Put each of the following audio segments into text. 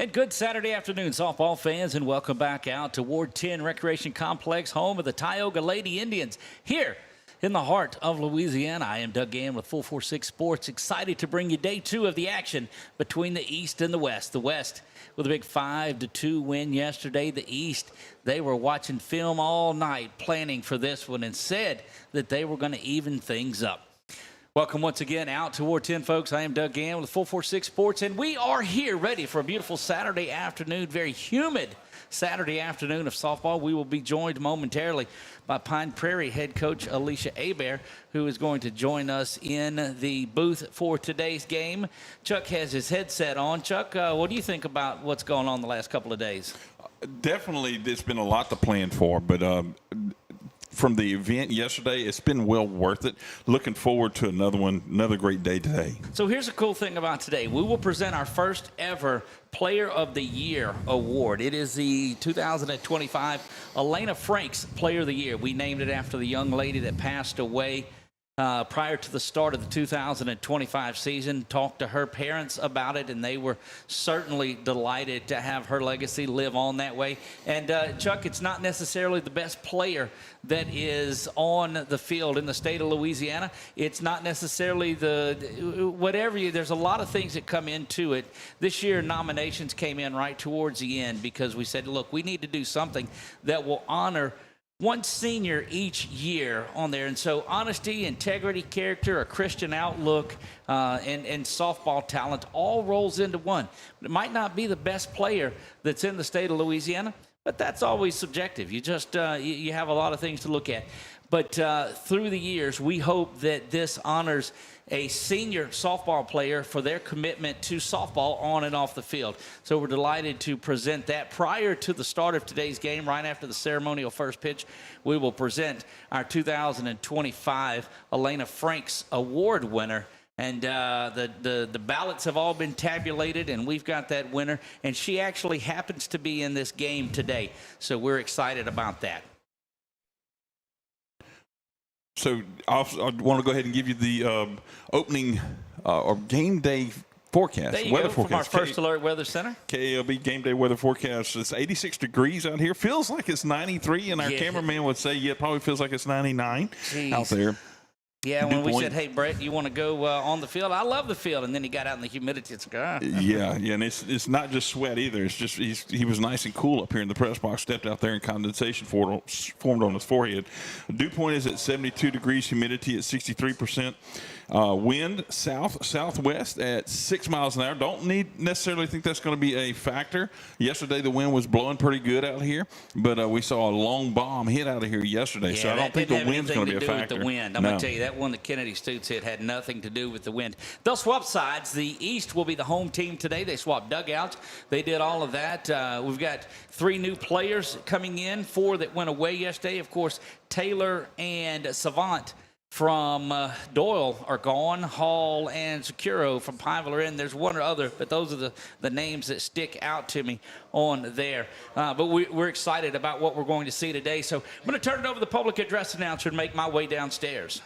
again, good Saturday afternoon, softball fans, and welcome back out to Ward 10 Recreation Complex, home of the Tioga Lady Indians, here in the heart of Louisiana. I am Doug Gann with 446 Sports, excited to bring you day two of the action between the East and the West. The West with a big 5-2 win yesterday. The East, they were watching film all night, planning for this one, and said that they were going to even things up. Welcome once again out to Ward 10, folks. I am Doug Gann with 446 Sports, and we are here ready for a beautiful Saturday afternoon, very humid Saturday afternoon of softball. We will be joined momentarily by Pine Prairie head coach Alicia Hebert, who is going to join us in the booth for today's game. Chuck has his headset on. Chuck, what do you think about what's going on the last couple of days? Definitely, there's been a lot to plan for, but from the event yesterday, it's been well worth it. Looking forward to another one, another great day today. So here's a cool thing about today. We will present our first ever Player of the Year award. It is the 2025 Elena Franks Player of the Year. We named it after the young lady that passed away prior to the start of the 2025 season. Talked to her parents about it, and they were certainly delighted to have her legacy live on that way. And Chuck, it's not necessarily the best player that is on the field in the state of Louisiana. It's not necessarily there's a lot of things that come into it. This year, nominations came in right towards the end because we said, look, we need to do something that will honor one senior each year on there. And so honesty, integrity, character, a Christian outlook, and softball talent all rolls into one. It might not be the best player that's in the state of Louisiana, but that's always subjective. You just you have a lot of things to look at. But through the years, we hope that this honors a senior softball player for their commitment to softball on and off the field. So we're delighted to present that. Prior to the start of today's game, right after the ceremonial first pitch, we will present our 2025 Elena Franks Award winner. And the ballots have all been tabulated, and we've got that winner. And she actually happens to be in this game today. So we're excited about that. So I want to go ahead and give you the opening or game day forecast. There you weather go, forecast. From our First Alert Weather Center. KLB game day weather forecast. It's 86 degrees out here. Feels like it's 93, and our cameraman would say, yeah, it probably feels like it's 99 out there. Yeah, when we said, hey, Brett, you want to go on the field? I love the field. And then he got out in the humidity. It's like, yeah, and it's not just sweat either. It's just he was nice and cool up here in the press box, stepped out there, and condensation formed on his forehead. Dew point is at 72 degrees, humidity at 63%. Wind southwest at 6 miles an hour. Don't necessarily think that's going to be a factor. Yesterday the wind was blowing pretty good out here, but we saw a long bomb hit out of here yesterday, so I don't think the wind's going to be a factor. With the wind. I'm going to tell you, that one that Kennedy Stutes hit had nothing to do with the wind. They'll swap sides. The East will be the home team today. They swapped dugouts. They did all of that. We've got 3 new players coming in, 4 that went away yesterday. Of course, Taylor and Savant from Doyle are gone. Hall and Securo from Pineville are in. There's one or other, but those are the names that stick out to me on there. But we're excited about what we're going to see today. So I'm going to turn it over to the public address announcer and make my way downstairs.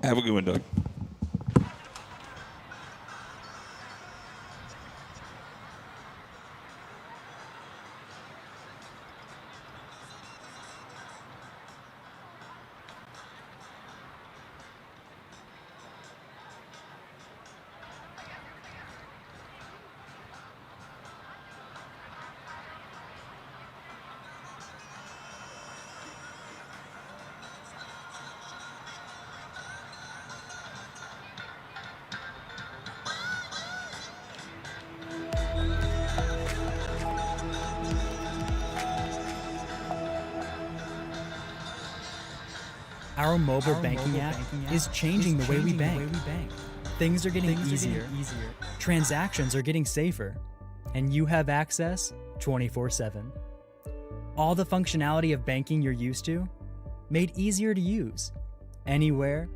Have a good one, Doug. Our mobile banking app is changing the way we bank. Things are getting easier. Transactions are getting safer. And you have access 24/7. All the functionality of banking you're used to, made easier to use. Anywhere,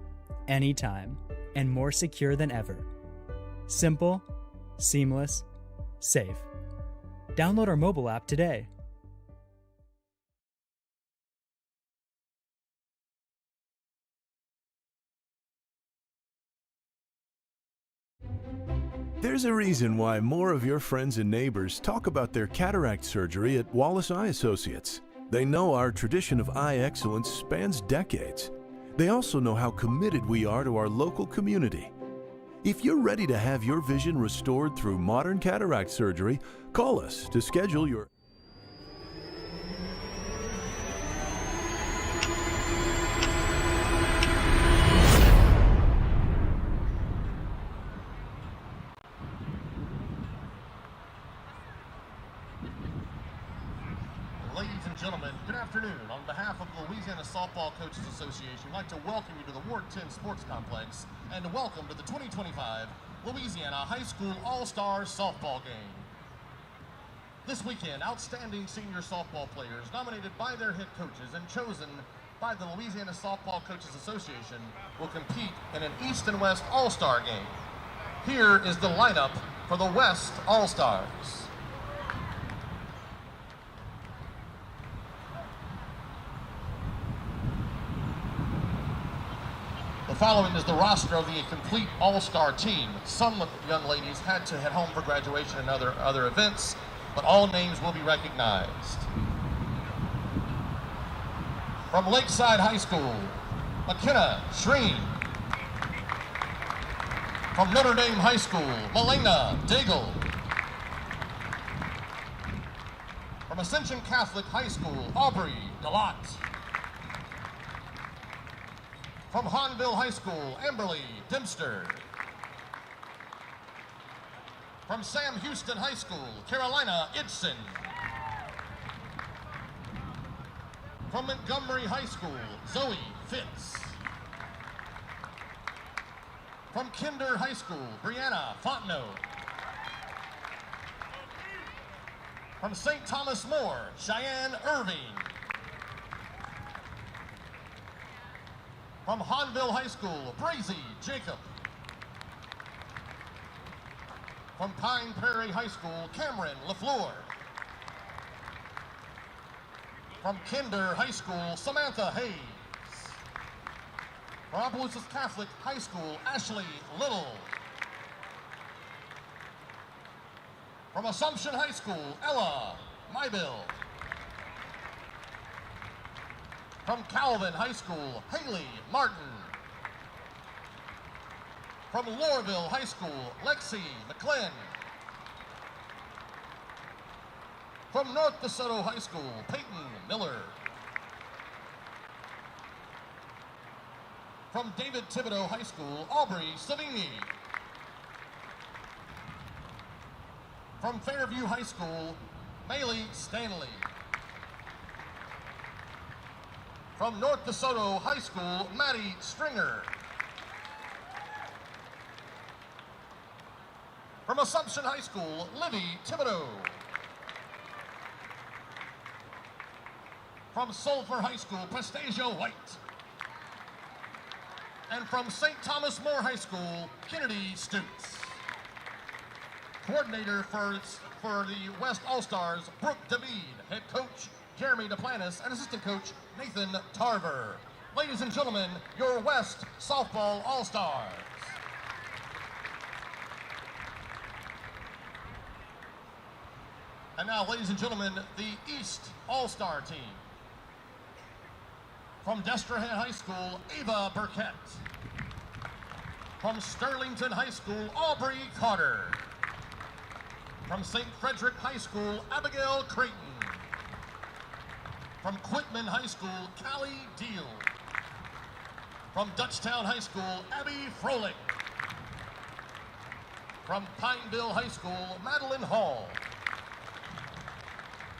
anytime, and more secure than ever. Simple, seamless, safe. Download our mobile app today. There's a reason why more of your friends and neighbors talk about their cataract surgery at Wallace Eye Associates. They know our tradition of eye excellence spans decades. They also know how committed we are to our local community. If you're ready to have your vision restored through modern cataract surgery, call us to schedule your... Ladies and gentlemen, good afternoon. On behalf of the Louisiana Softball Coaches Association, we'd like to welcome you to the Ward 10 Sports Complex and welcome to the 2025 Louisiana High School All-Star Softball Game. This weekend, outstanding senior softball players nominated by their head coaches and chosen by the Louisiana Softball Coaches Association will compete in an East and West All-Star Game. Here is the lineup for the West All-Stars. The following is the roster of the complete all-star team. Some young ladies had to head home for graduation and other events, but all names will be recognized. From Lakeside High School, McKenna Shreen. From Notre Dame High School, Melena Daigle. From Ascension Catholic High School, Aubrey Delott. From Hahnville High School, Amberly Dempster. From Sam Houston High School, Carolina Idson. From Montgomery High School, Zoe Fitz. From Kinder High School, Brianna Fontenot. From St. Thomas More, Cheyenne Irving. From Hahnville High School, Brazy Jacob. From Pine Prairie High School, Cameron LaFleur. From Kinder High School, Samantha Hayes. From Opelousas Catholic High School, Ashley Little. From Assumption High School, Ella Mybill. From Calvin High School, Haley Martin. From Loreville High School, Lexi McClin. From North DeSoto High School, Peyton Miller. From David Thibodeau High School, Aubrey Savini. From Fairview High School, Maylee Stanley. From North DeSoto High School, Maddie Stringer. From Assumption High School, Livy Thibodeau. From Sulphur High School, Prestasia White. And from St. Thomas More High School, Kennedy Stutz. Coordinator for the West All-Stars, Brooke David. Head coach, Jeremy Duplantis, and assistant coach, Nathan Tarver. Ladies and gentlemen, your West Softball All-Stars. And now, ladies and gentlemen, the East All-Star team. From Destrehan High School, Ava Burkett. From Sterlington High School, Aubrey Carter. From St. Frederick High School, Abigail Creighton. From Quitman High School, Callie Deal. From Dutchtown High School, Abby Froelich. From Pineville High School, Madeline Hall.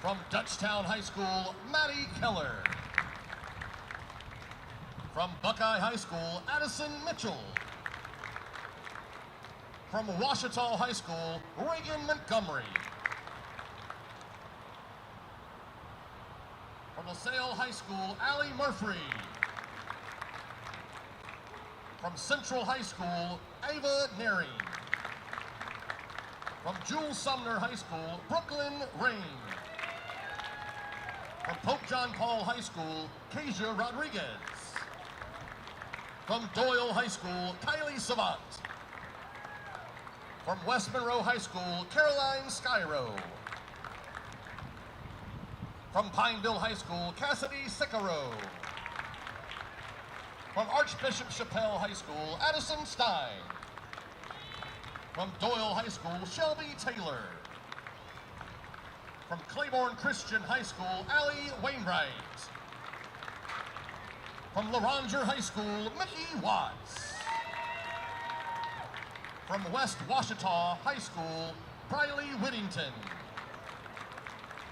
From Dutchtown High School, Maddie Keller. From Buckeye High School, Addison Mitchell. From Ouachita High School, Reagan Montgomery. From LaSalle High School, Allie Murphy. From Central High School, Ava Neri. From Jules Sumner High School, Brooklyn Rain. From Pope John Paul High School, Kasia Rodriguez. From Doyle High School, Kylie Savant. From West Monroe High School, Caroline Skyro. From Pineville High School, Cassidy Sicaro. From Archbishop Chappelle High School, Addison Stein. From Doyle High School, Shelby Taylor. From Claiborne Christian High School, Allie Wainwright. From Laranger High School, Mickey Watts. From West Washita High School, Briley Whittington.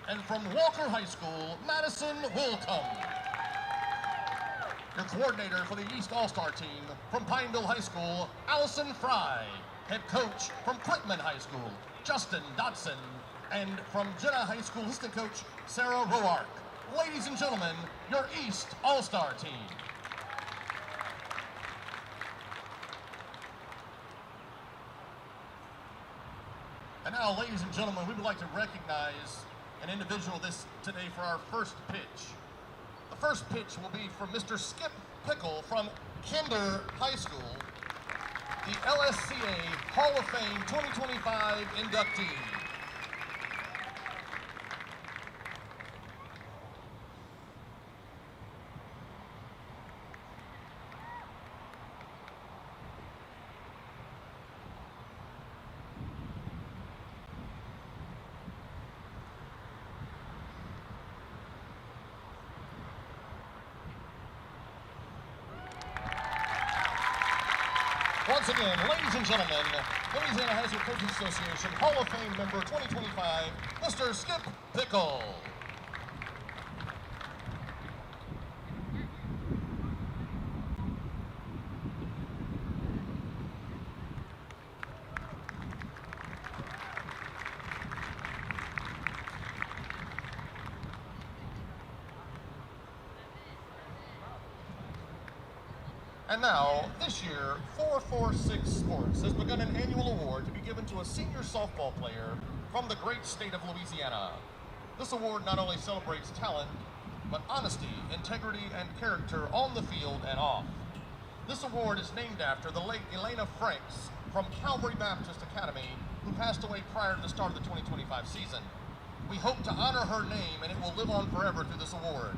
And from Walker High School, Madison Wilcomb. Your coordinator for the East All-Star team from Pineville High School, Allison Fry. Head coach from Quitman High School, Justin Dodson. And from Jenna High School, assistant coach, Sarah Roark. Ladies and gentlemen, your East All-Star team. And now, ladies and gentlemen, we would like to recognize an individual today for our first pitch. The first pitch will be from Mr. Skip Pickle from Kinder High School, the LSCA Hall of Fame 2025 inductee. Once again, ladies and gentlemen, Louisiana High School Coaches Association Hall of Fame member 2025, Mr. Skip Pickle. And now, this year, 446 Sports has begun an annual award to be given to a senior softball player from the great state of Louisiana. This award not only celebrates talent, but honesty, integrity, and character on the field and off. This award is named after the late Elena Franks from Calvary Baptist Academy, who passed away prior to the start of the 2025 season. We hope to honor her name, and it will live on forever through this award.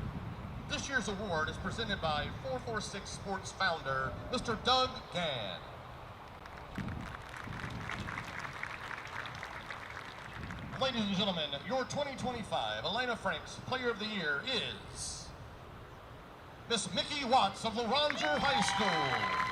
This year's award is presented by 446 Sports founder, Mr. Doug Gann. Ladies and gentlemen, your 2025 Elena Franks Player of the Year is Miss Mickey Watts of Laranger High School.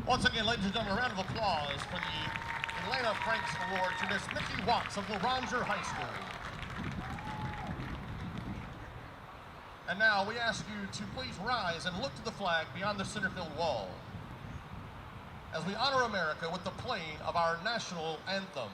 Once again, ladies and gentlemen, a round of applause for the Elena Franks Award to Miss Mickey Watts of Laranger High School. And now we ask you to please rise and look to the flag beyond the center field wall as we honor America with the playing of our national anthem.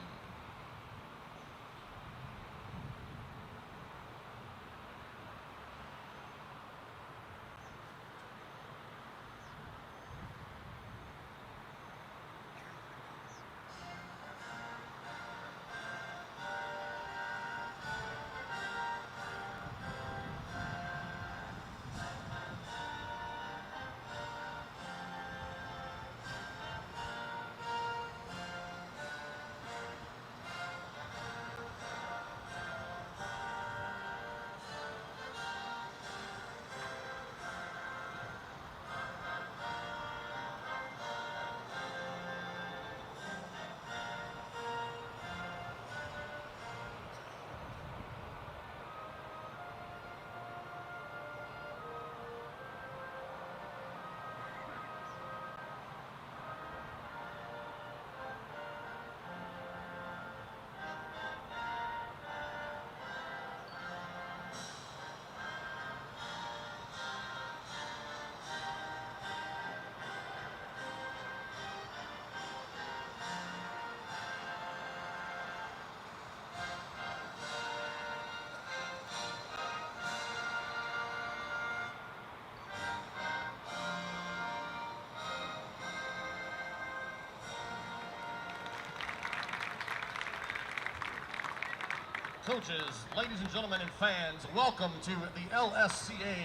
Coaches, ladies and gentlemen, and fans, welcome to the LSCA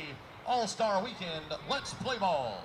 All-Star Weekend. Let's play ball.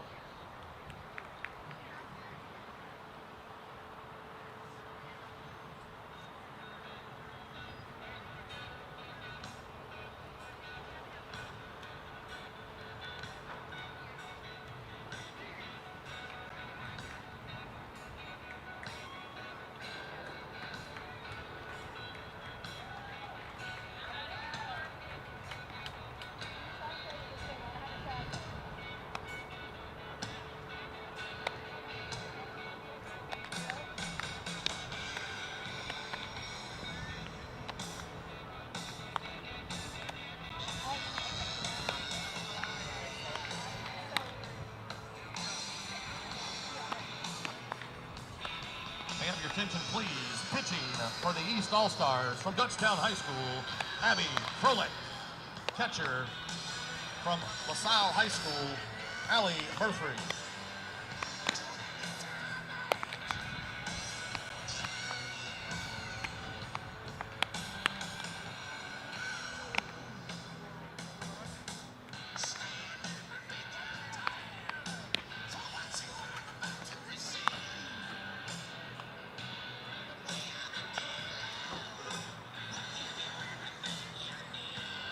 May I have your attention, please? Pitching for the East All-Stars from Dutchtown High School, Abby Froelich. Catcher from LaSalle High School, Allie Murphy.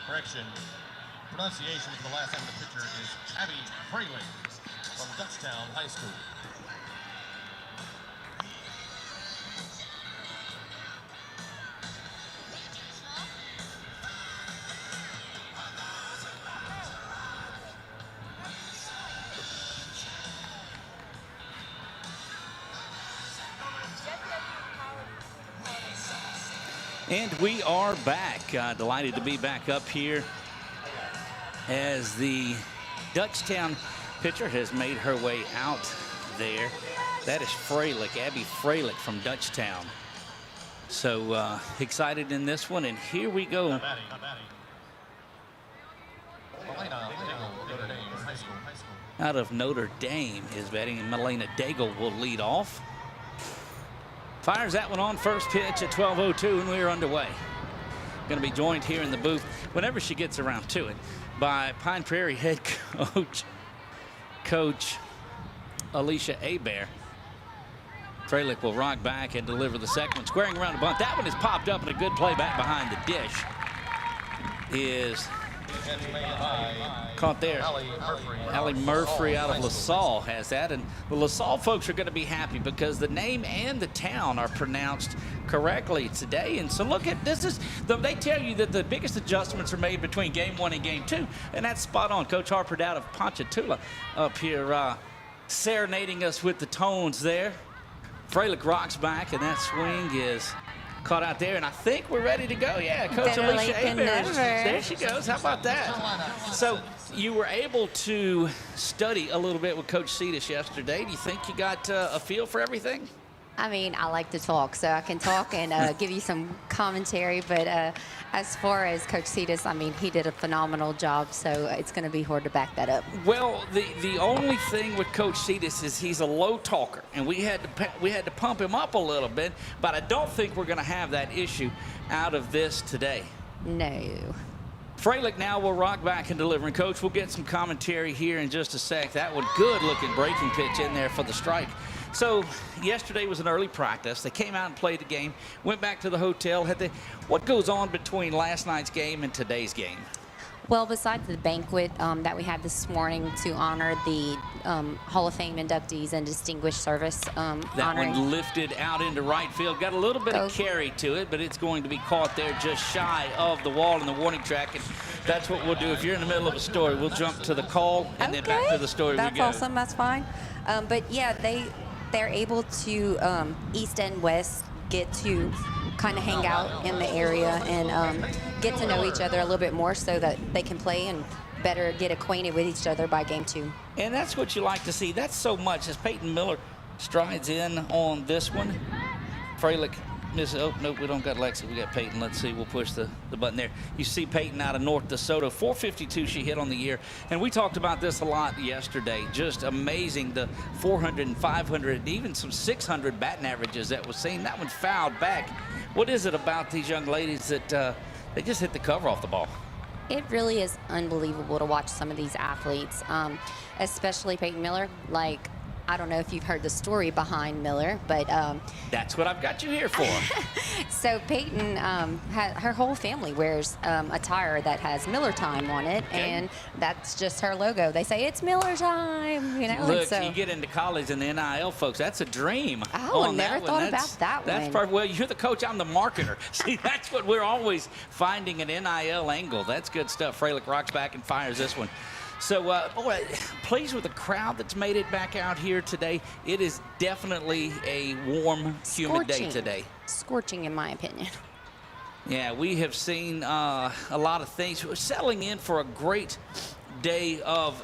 Correction. Pronunciation for the last name of the pitcher is Abby Froelich from Dutchtown High School. And we are back. Delighted to be back up here as the Dutchtown pitcher has made her way out there. That is Froelich, Abby Froelich from Dutchtown. So excited in this one, and here we go. Not batting. Milena Daigle, Notre Dame High School. Out of Notre Dame is batting, and Milena Daigle will lead off. Fires that one on first pitch at 12:02, and we are underway. Going to be joined here in the booth, whenever she gets around to it, by Pine Prairie head coach Alicia Hebert. Froelich will rock back and deliver the second one, squaring around the bunt. That one is popped up, and a good play back behind the dish is caught there. Allie Murphy out of LaSalle has that, and the LaSalle folks are going to be happy because the name and the town are pronounced correctly today. And so look at this, they tell you that the biggest adjustments are made between game 1 and game 2, and that's spot on. Coach Harper out of Ponchatoula up here serenading us with the tones there. Froelich rocks back, and that swing is caught out there, and I think we're ready to go. Yeah, Coach Alicia Hebert. There she goes. How about that? So you were able to study a little bit with Coach Cetus yesterday. Do you think you got a feel for everything? I mean, I like to talk, so I can talk and give you some commentary. But as far as Coach Cetus, I mean, he did a phenomenal job, so it's going to be hard to back that up. Well, the only thing with Coach Cetus is he's a low talker, and we had to pump him up a little bit. But I don't think we're going to have that issue out of this today. No. Froelich now will rock back and deliver. And Coach, we'll get some commentary here in just a sec. That one, good-looking breaking pitch in there for the strike. So yesterday was an early practice. They came out and played the game, went back to the hotel. What goes on between last night's game and today's game? Well, besides the banquet that we had this morning to honor the Hall of Fame inductees and distinguished service. That one lifted out into right field. Got a little bit of carry to it, but it's going to be caught there just shy of the wall in the warning track. And that's what we'll do. If you're in the middle of a story, we'll jump to the call and then back to the story we go. That's awesome. That's fine. But, yeah, they're able to, east and west, get to kind of hang out in the area and get to know each other a little bit more so that they can play and better get acquainted with each other by game 2. And that's what you like to see. That's so much as Peyton Miller strides in on this one. Froelich misses. Oh, nope, we don't got Lexi. We got Peyton. Let's see. We'll push the button there. You see Peyton out of North DeSoto. 452 she hit on the year. And we talked about this a lot yesterday. Just amazing, the 400 and 500 and even some 600 batting averages that was seen. That one fouled back. What is it about these young ladies that they just hit the cover off the ball. It really is unbelievable to watch some of these athletes, especially Peyton Miller. Like, I don't know if you've heard the story behind Miller, but that's what I've got you here for. so Peyton, her whole family wears attire that has Miller Time on it, and that's just her logo. They say it's Miller Time, you know. Look, so, you get into college and the NIL folks, that's a dream. Oh, I never thought about that That's one. perfect. Well, you're the coach, I'm the marketer. See, that's what we're always finding, an NIL angle. That's good stuff. Freilich rocks back and fires this one. So, boy, pleased with the crowd that's made it back out here today. It is definitely a warm, humid day today. Scorching, in my opinion. Yeah, we have seen a lot of things. We're settling in for a great day of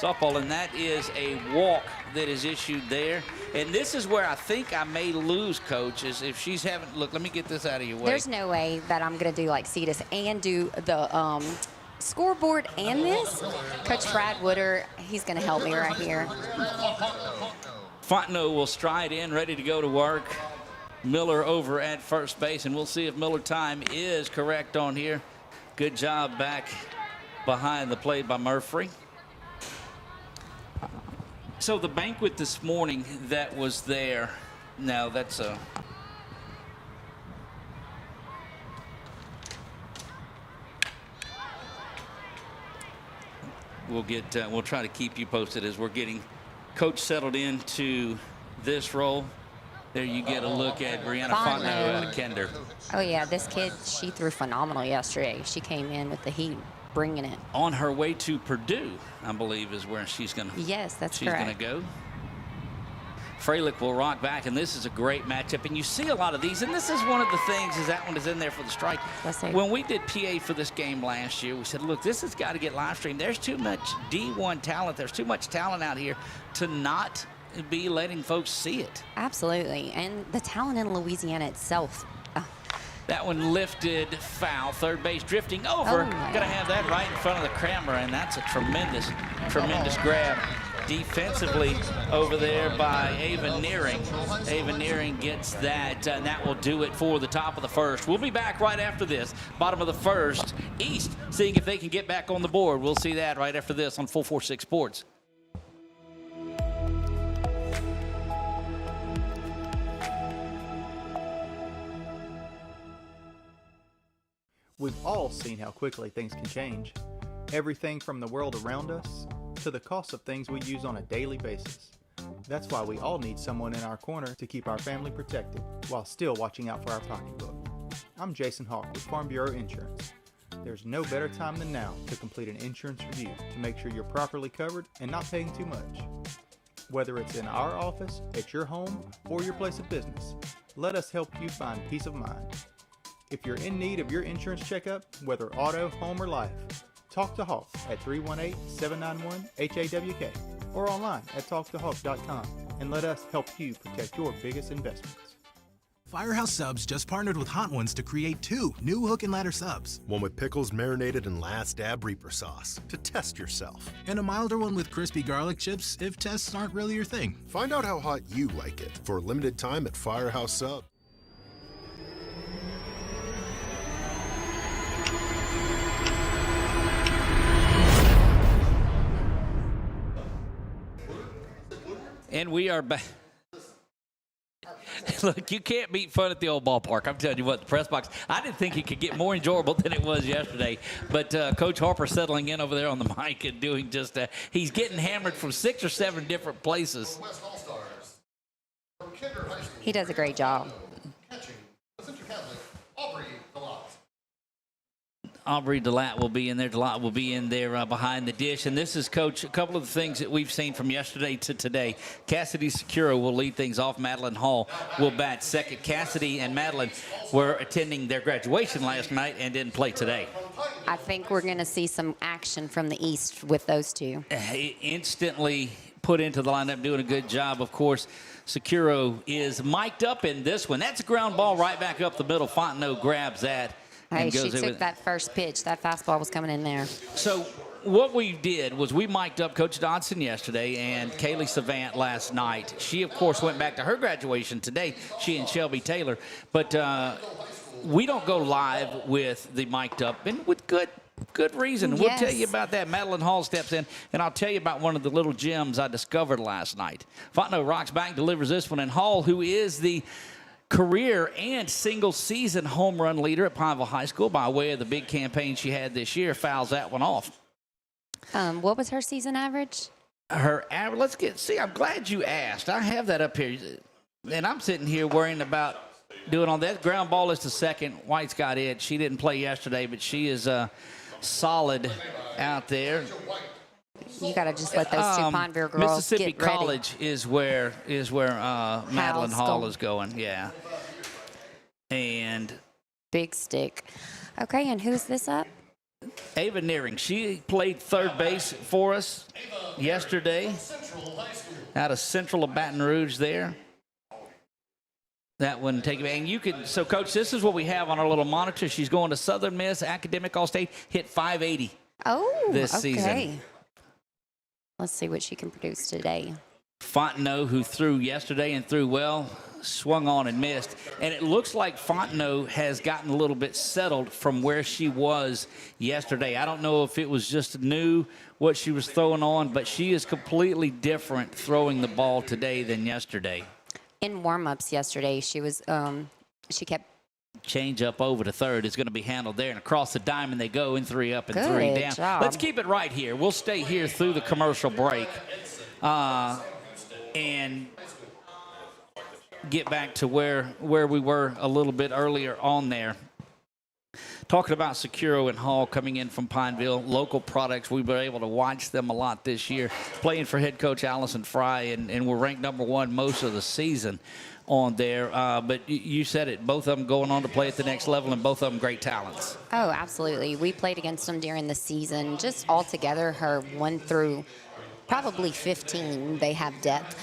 softball, and that is a walk that is issued there. And this is where I think I may lose, Coach, is if she's having – look, let me get this out of your way. There's no way that I'm going to do like Cetus and do the scoreboard and this. Coach Brad Wooder, he's going to help me right here. Fontenot will stride in, ready to go to work. Miller over at first base, and we'll see if Miller time is correct on here. Good job back behind the plate by Murphy. So the banquet this morning that was there, now that's a we'll try to keep you posted as we're getting Coach settled into this role. There you get a look at Brianna Fontenot out of Kinder. Oh, yeah, this kid, she threw phenomenal yesterday. She came in with the heat, bringing it. On her way to Purdue, I believe, is where she's going to Yes, that's she's correct. going to go. Freilich will rock back, and this is a great matchup. And you see a lot of these, and this is one of the things, is that one is in there for the strike. Let's see. When we did PA for this game last year, we said, look, this has got to get live streamed. There's too much D1 talent. There's too much talent out here to not be letting folks see it. Absolutely. And the talent in Louisiana itself. That one lifted foul. Third base drifting over. Oh, my. Gonna have that right in front of the camera, and that's a tremendous grab defensively over there by Ava Nearing. Ava Nearing gets that, and that will do it for the top of the first. We'll be back right after this. Bottom of the first, East seeing if they can get back on the board. We'll see that right after this on 446 Sports. We've all seen how quickly things can change. Everything from the world around us to the cost of things we use on a daily basis. That's why we all need someone in our corner to keep our family protected while still watching out for our pocketbook. I'm Jason Hawk with Farm Bureau Insurance. There's no better time than now to complete an insurance review to make sure you're properly covered and not paying too much. Whether it's in our office, at your home, or your place of business, let us help you find peace of mind. If you're in need of your insurance checkup, whether auto, home, or life, talk to Hawk at 318-791-HAWK or online at talktohawk.com and let us help you protect your biggest investments. Firehouse Subs just partnered with Hot Ones to create 2 new hook and ladder subs. One with pickles marinated in Last Dab Reaper sauce to test yourself. And a milder one with crispy garlic chips if tests aren't really your thing. Find out how hot you like it for a limited time at Firehouse Subs. And we are back. Look, you can't beat fun at the old ballpark. I'm telling you what, the press box, I didn't think it could get more enjoyable than it was yesterday. But Coach Harper settling in over there on the mic and doing just that. He's getting hammered from 6 or 7 different places. He does a great job. Aubrey DeLatte will be in there. DeLatte will be in there behind the dish. And this is, Coach, a couple of the things that we've seen from yesterday to today. Cassidy Securo will lead things off. Madeline Hall will bat second. Cassidy and Madeline were attending their graduation last night and didn't play today. I think we're going to see some action from the East with those two. Instantly put into the lineup, doing a good job, of course. Securo is mic'd up in this one. That's a ground ball right back up the middle. Fontenot grabs that. Hey, she took that first pitch. That fastball was coming in there. So what we did was we mic'd up Coach Dodson yesterday and Kaylee Savant last night. She, of course, went back to her graduation today, she and Shelby Taylor. But we don't go live with the mic'd up, and with good reason. We'll tell you about that. Madeline Hall steps in, and I'll tell you about one of the little gems I discovered last night. Fontenot rocks back, delivers this one, and Hall, who is the career and single-season home run leader at Pineville High School by way of the big campaign she had this year, fouls that one off. What was her season average? Her average, I'm glad you asked. I have that up here. And I'm sitting here worrying about doing all that. Ground ball is to second. White's got it. She didn't play yesterday, but she is solid out there. You got to just let those two Pineville girls Mississippi get ready. College is where Madeline Hall is going. Yeah. And big stick. Okay, and who's this up? Ava Nearing. She played third base for us yesterday out of Central of Baton Rouge there. That one take it. And you can, so Coach, this is what we have on our little monitor. She's going to Southern Miss, Academic All-State, hit 580 this season. Let's see what she can produce today. Fontenot, who threw yesterday and threw well, swung on and missed. And it looks like Fontenot has gotten a little bit settled from where she was yesterday. I don't know if it was just new what she was throwing on, but she is completely different throwing the ball today than yesterday. In warm-ups yesterday, she was she kept change up over to third is going to be handled there, and across the diamond they go in 3 up and 3 Good down. job. Let's keep it right here. We'll stay here through the commercial break and get back to where we were a little bit earlier on there. Talking about Securo and Hall coming in from Pineville, local products. We've been able to watch them a lot this year, playing for head coach Allison Fry, and we're ranked #1 most of the season on there. But you said it, both of them going on to play at the next level, and both of them great talents. Oh, absolutely. We played against them during the season. Just all together, her 1 through probably 15, they have depth.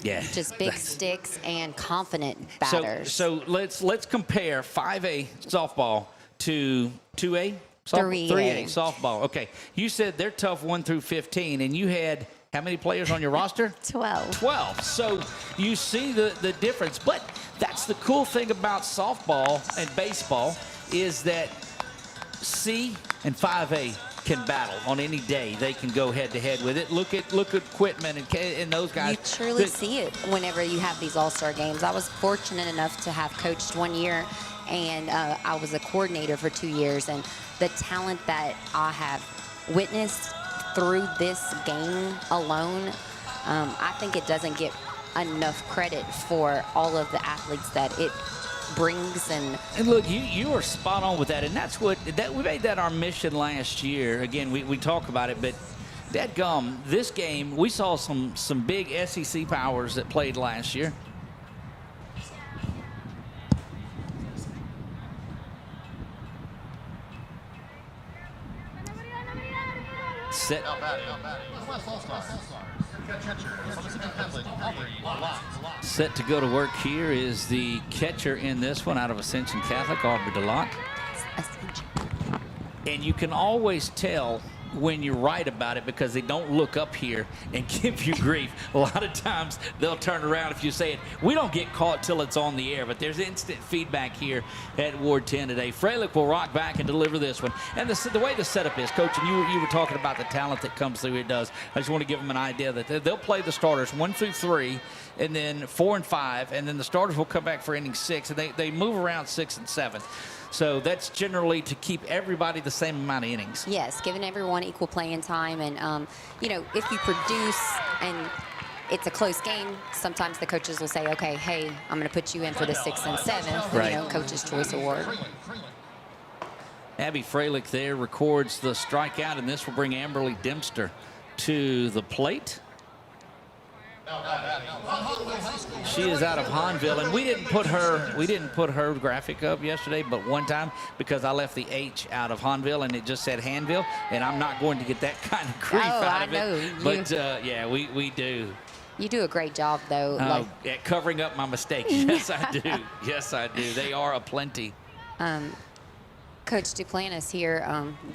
Just big sticks and confident batters. So let's compare 5A softball to 2A softball? 3A softball. Okay. You said they're tough 1 through 15, and you had how many players on your roster? 12. So you see the difference. But that's the cool thing about softball and baseball is that C and 5A can battle on any day. They can go head-to-head with it. Look at Quitman and those guys. You truly see it whenever you have these all-star games. I was fortunate enough to have coached 1 year, and I was a coordinator for 2 years. And the talent that I have witnessed through this game alone, I think it doesn't get enough credit for all of the athletes that it brings. And look, you are spot on with that, and that's what we made that our mission last year. Again, we talk about it, but dadgum, this game we saw some big SEC powers that played last year. Set. Set to go to work here is the catcher in this one out of Ascension Catholic, Aubrey DeLocke. And you can always tell when you're right about it because they don't look up here and give you grief. A lot of times they'll turn around if you say it. We don't get caught till it's on the air, but there's instant feedback here at Ward 10 today. Freilich will rock back and deliver this one. And the way the setup is, Coach, and you were talking about the talent that comes through, it does. I just want to give them an idea that they'll play the starters 1 through 3, and then 4 and 5, and then the starters will come back for inning 6, and they move around 6 and 7. So that's generally to keep everybody the same amount of innings. Yes, giving everyone equal playing time. And, if you produce and it's a close game, sometimes the coaches will say, okay, hey, I'm going to put you in for the 6th and 7th, right. Coach's Choice Award. Abby Freilich there records the strikeout, and this will bring Amberly Dempster to the plate. She is out of Hahnville, and we didn't put her graphic up yesterday, but one time because I left the H out of Hahnville and it just said Hanville, and I'm not going to get that kind of grief out of it. But we do. You do a great job, though. At covering up my mistakes. Yes, I do. Yes, I do. They are aplenty. Coach Duplantis here,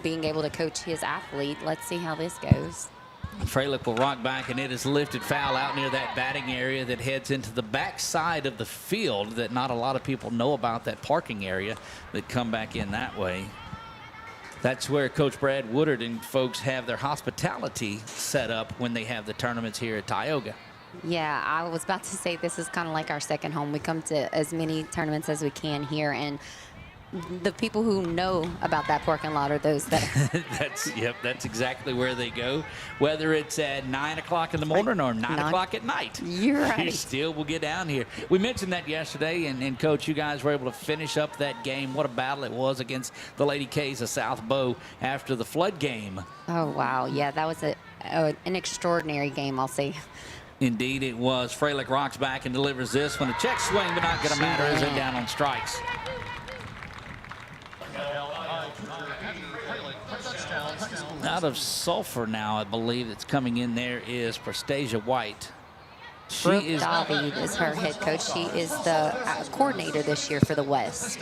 being able to coach his athlete. Let's see how this goes. Freilich will rock back, and it is lifted foul out near that batting area that heads into the back side of the field that not a lot of people know about, that parking area that come back in that way. That's where Coach Brad Woodard and folks have their hospitality set up when they have the tournaments here at Tioga. Yeah, I was about to say this is kind of like our second home. We come to as many tournaments as we can here, and the people who know about that parking lot are those that that's exactly where they go, whether it's at 9 o'clock in the morning or 9 o'clock at night. You're right. You still will get down here. We mentioned that yesterday, and Coach, you guys were able to finish up that game. What a battle it was against the Lady K's of South Bow after the flood game. Oh, wow. Yeah, that was an extraordinary game, I'll say. Indeed it was. Freilich rocks back and delivers this one. A check swing, but not going to matter as they're down on strikes. Out of Sulphur now, I believe that's coming in there is Prestasia White. Brooke David is her head coach. She is the coordinator this year for the West.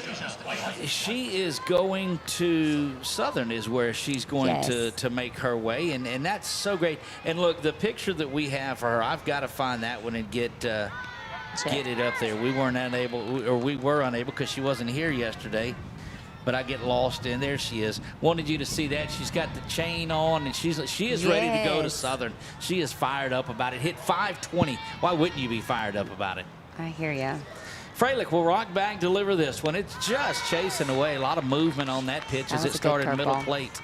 She is going to Southern is where she's going to make her way, and that's so great. And look, the picture that we have for her, I've got to find that one and get it up there. We were unable because she wasn't here yesterday. But I get lost in there. She is. Wanted you to see that. She's got the chain on, and she is ready to go to Southern. She is fired up about it. Hit 520. Why wouldn't you be fired up about it? I hear ya. Freilich will rock back, deliver this one. It's just chasing away. A lot of movement on that pitch as it started middle plate.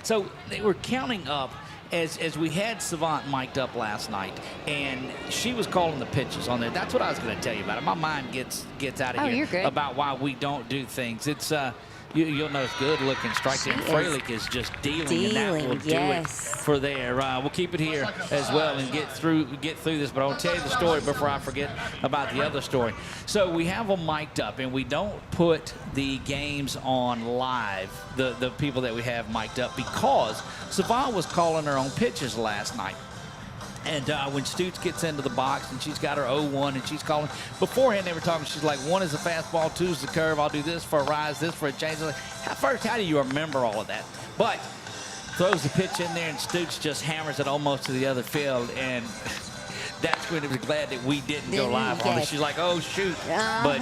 So they were counting up as we had Savant mic'd up last night, and she was calling the pitches on there. That's what I was going to tell you about it. My mind gets out of here about why we don't do things. It's you'll notice good-looking strike there. Freilich is just dealing, and that will do it for there. We'll keep it here as well and get through this. But I'll tell you the story before I forget about the other story. So we have them mic'd up, and we don't put the games on live, the people that we have mic'd up, because Savant was calling her own pitches last night. And when Stoots gets into the box and she's got her 0-1 and she's calling, beforehand they were talking, she's like, 1 is a fastball, 2 is the curve, I'll do this for a rise, this for a change. Like, how do you remember all of that? But throws the pitch in there and Stoots just hammers it almost to the other field, and that's when it was glad that we didn't go live on it. She's like, oh, shoot. But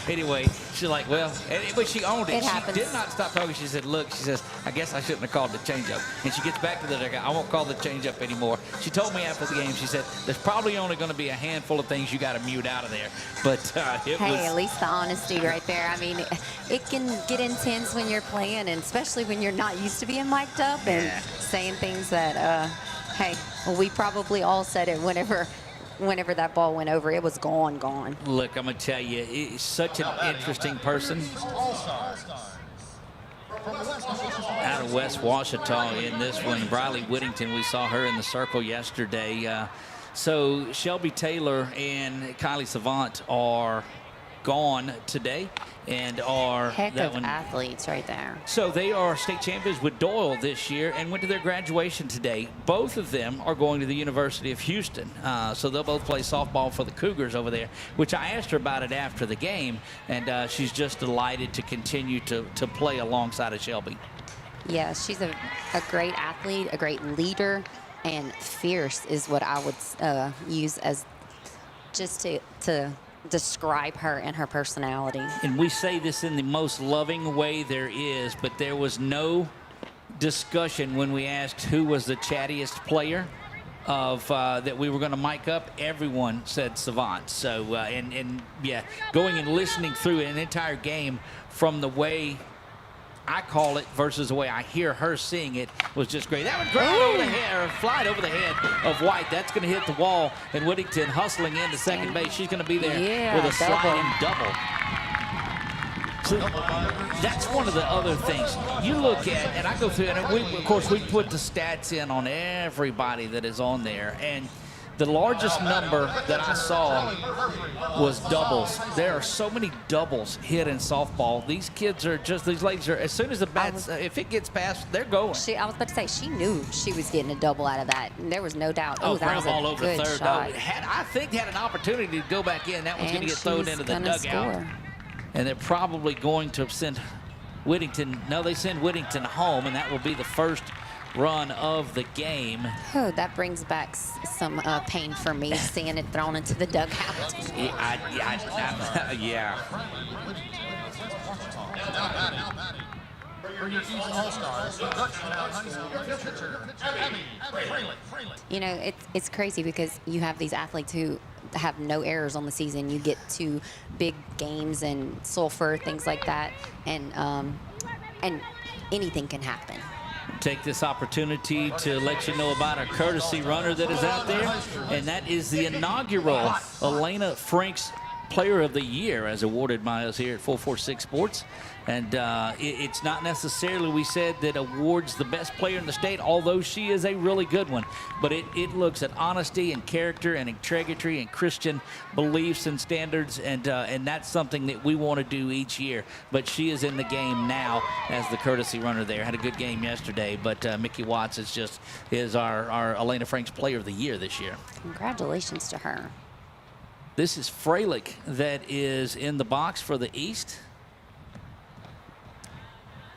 anyway, she's like, well, but she owned it. She did not stop talking. She said, look, she says, I guess I shouldn't have called the changeup. And she gets back to the dugout. I won't call the changeup anymore. She told me after the game, she said, there's probably only going to be a handful of things you got to mute out of there. But at least the honesty right there. I mean, it can get intense when you're playing, and especially when you're not used to being mic'd up and saying things that, hey, well, we probably all said it whenever that ball went over. It was gone. Look, I'm going to tell you, it's such an interesting person. Out of West Washita in this one, Briley Whittington, we saw her in the circle yesterday. So Shelby Taylor and Kylie Savant are gone today and are heck of athletes right there. So they are state champions with Doyle this year and went to their graduation today. Both of them are going to the University of Houston. So they'll both play softball for the Cougars over there, which I asked her about it after the game, and she's just delighted to continue to play alongside of Shelby. Yeah, she's a great athlete, a great leader, and fierce is what I would use as just to describe her and her personality. And we say this in the most loving way there is, but there was no discussion when we asked who was the chattiest player of that we were going to mic up. Everyone said Savant. So and going and listening through an entire game from the way I call it versus the way I hear her seeing it was just great. That would drive over the head, or fly over the head of White. That's going to hit the wall, and Whittington hustling into second base. She's going to be there with a sliding double. So that's one of the other things you look at, and I go through, and of course we put the stats in on everybody that is on there, and the largest number that I saw was doubles. There are so many doubles hit in softball. These kids are just, these ladies are, as soon as the bats, if it gets past, they're going. I was about to say, she knew she was getting a double out of that. There was no doubt. Oh, that was a all over good third. shot. I think had an opportunity to go back in. That one's going to get thrown into the dugout. And they're probably going to send Whittington. No, they send Whittington home, and that will be the first run of the game. Oh, that brings back some pain for me, seeing it thrown into the dugout. Yeah. You know, it's crazy because you have these athletes who have no errors on the season. You get to big games and sulfur, things like that, and anything can happen. Take this opportunity to let you know about our courtesy runner that is out there, and that is the inaugural Elena Franks Player of the Year, as awarded by us here at 446 Sports. And it's not necessarily, we said, that awards the best player in the state, although she is a really good one. But it looks at honesty and character and integrity and Christian beliefs and standards, and that's something that we want to do each year. But she is in the game now as the courtesy runner there. Had a good game yesterday, but Mickey Watts is our Elena Franks Player of the Year this year. Congratulations to her. This is Freilich that is in the box for the East.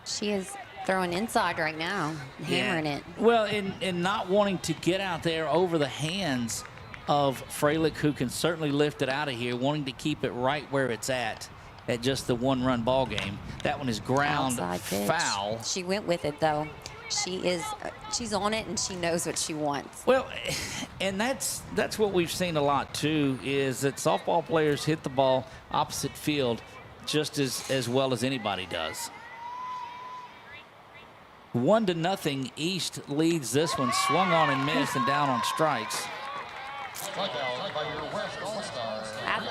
She is throwing inside right now, hammering it. Well, and not wanting to get out there over the hands of Freilich, who can certainly lift it out of here, wanting to keep it right where it's at just the one-run ball game. That one is ground foul. She went with it, though. She's on it, and she knows what she wants. Well, and that's what we've seen a lot, too, is that softball players hit the ball opposite field just as well as anybody does. 1-0, East leads this one. Swung on and missed and down on strikes.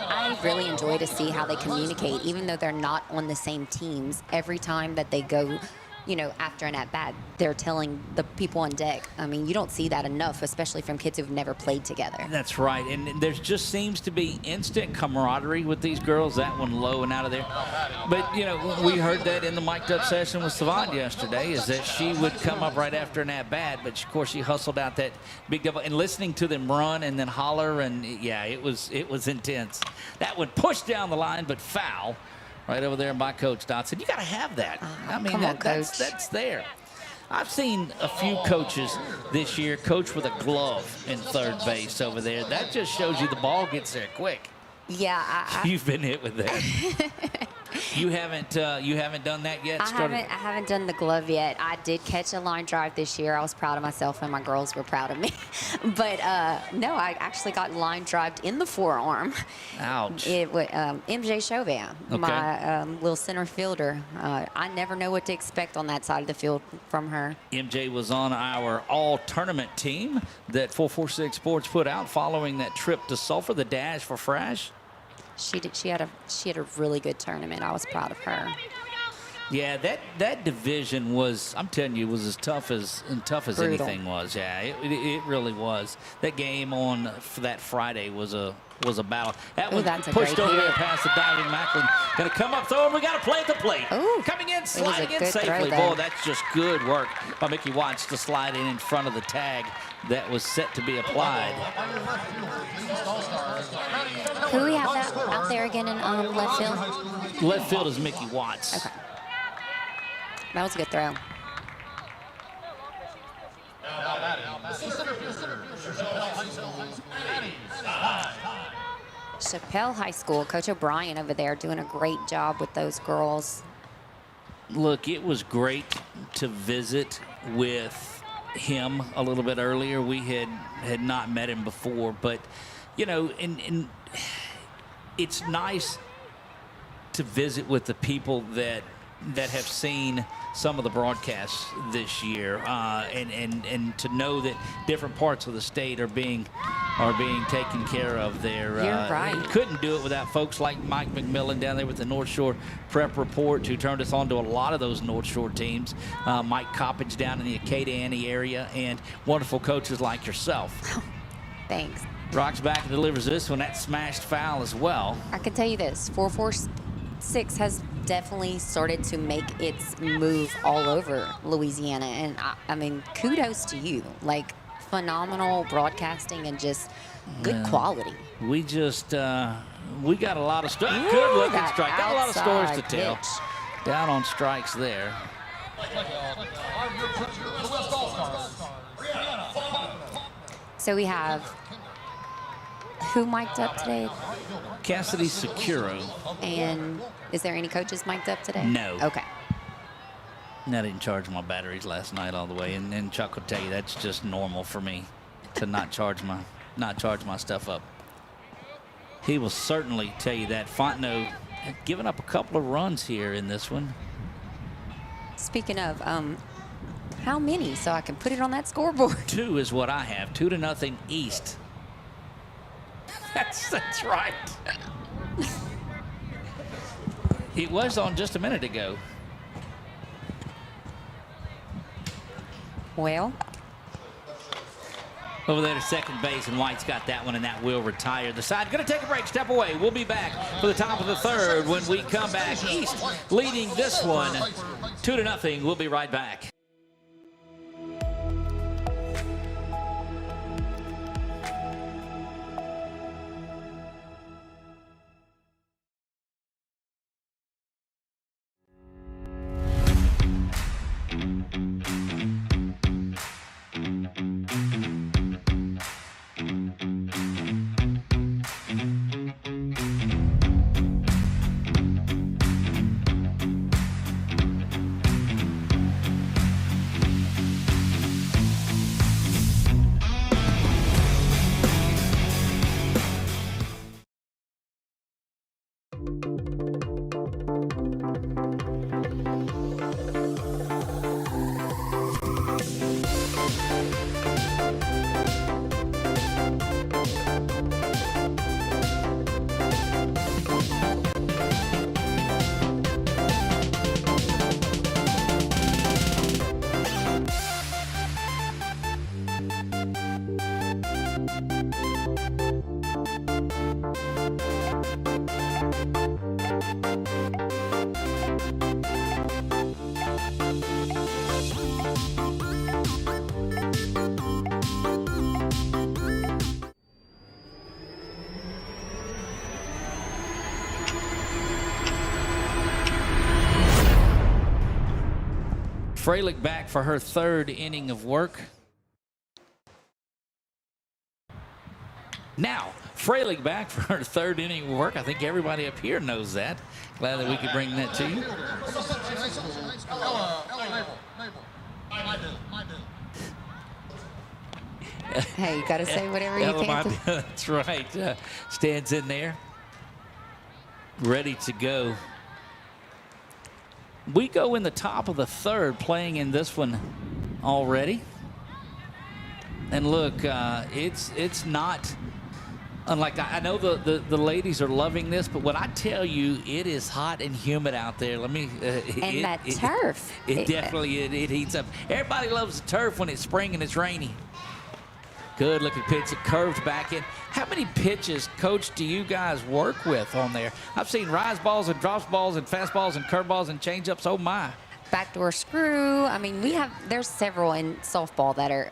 I really enjoy to see how they communicate, even though they're not on the same teams. Every time that they go, you know, after an at-bat, they're telling the people on deck. I mean, you don't see that enough, especially from kids who've never played together. That's right, and there just seems to be instant camaraderie with these girls. That one low and out of there. But, you know, we heard that in the mic'd up session with Savant yesterday, is that she would come up right after an at-bat, but, of course, she hustled out that big double. And listening to them run and then holler, and, yeah, it was intense. That one pushed down the line, but foul. Right over there by Coach Dotson. You got to have that. I mean, that's there. I've seen a few coaches this year coach with a glove in third base over there. That just shows you the ball gets there quick. Yeah, you've been hit with that. You haven't done that yet? I haven't done the glove yet. I did catch a line drive this year. I was proud of myself, and my girls were proud of me. But no, I actually got line drived in the forearm. Ouch. It was MJ Chauvin, my little center fielder. I never know what to expect on that side of the field from her. MJ was on our all-tournament team that 446 Sports put out following that trip to Sulphur, the Dash for Frash. She had a really good tournament. I was proud of her. Yeah, that division was, I'm telling you, was as tough as anything was. Yeah, it really was. That game for that Friday was a battle. That one pushed over there past the diving Macklin. Going to come up, throw, and we got to play at the plate. Ooh, coming in, sliding in safely. Boy, that's just good work by Mickey Watts to slide in front of the tag that was set to be applied. Who we have out there again in left field? Left field is Mickey Watts. Okay. That was a good throw. Chappelle High School, Coach O'Brien over there doing a great job with those girls. Look, it was great to visit with him a little bit earlier. We had not met him before, but, you know, and it's nice to visit with the people that have seen some of the broadcasts this year, and to know that different parts of the state are being taken care of there. You're right. Couldn't do it without folks like Mike McMillan down there with the North Shore Prep Report, who turned us on to a lot of those North Shore teams. Mike Coppage down in the Acadiana area, and wonderful coaches like yourself. Thanks. Rocks back and delivers this one. That smashed foul as well. I can tell you this, 446 has definitely started to make its move all over Louisiana. And I mean, kudos to you. Like, phenomenal broadcasting and just good quality. We just, we got a lot of stuff. Good looking strike. Got a lot of stories to tell. Down on strikes there. So we have who mic'd up today? Cassidy Securo. And is there any coaches mic'd up today? No. Okay. And I didn't charge my batteries last night all the way. And Chuck will tell you that's just normal for me to not charge my stuff up. He will certainly tell you that. Fontenot had given up a couple of runs here in this one. Speaking of, how many? So I can put it on that scoreboard. 2 is what I have. 2-0 East. That's right. It was on just a minute ago. Well, over there to second base, and White's got that one, and that will retire the side. Going to take a break, step away. We'll be back for the top of the third when we come back. East leading this one 2-0. We'll be right back. Fralick back for her third inning of work. Now, Fralick back for her third inning of work. I think everybody up here knows that. Glad that we could bring that to you. hey, you got to say whatever you can. That's right. Stands in there, ready to go. We go in the top of the third, playing in this one already. And look, it's not unlike, I know the ladies are loving this, but when I tell you it is hot and humid out there, let me. And that turf. It definitely it heats up. Everybody loves the turf when it's spring and it's rainy. Good looking pitch, it curved back in. How many pitches, Coach, do you guys work with on there? I've seen rise balls and drops balls and fastballs and curveballs and changeups. Oh my! Backdoor screw. I mean, there's several in softball that are.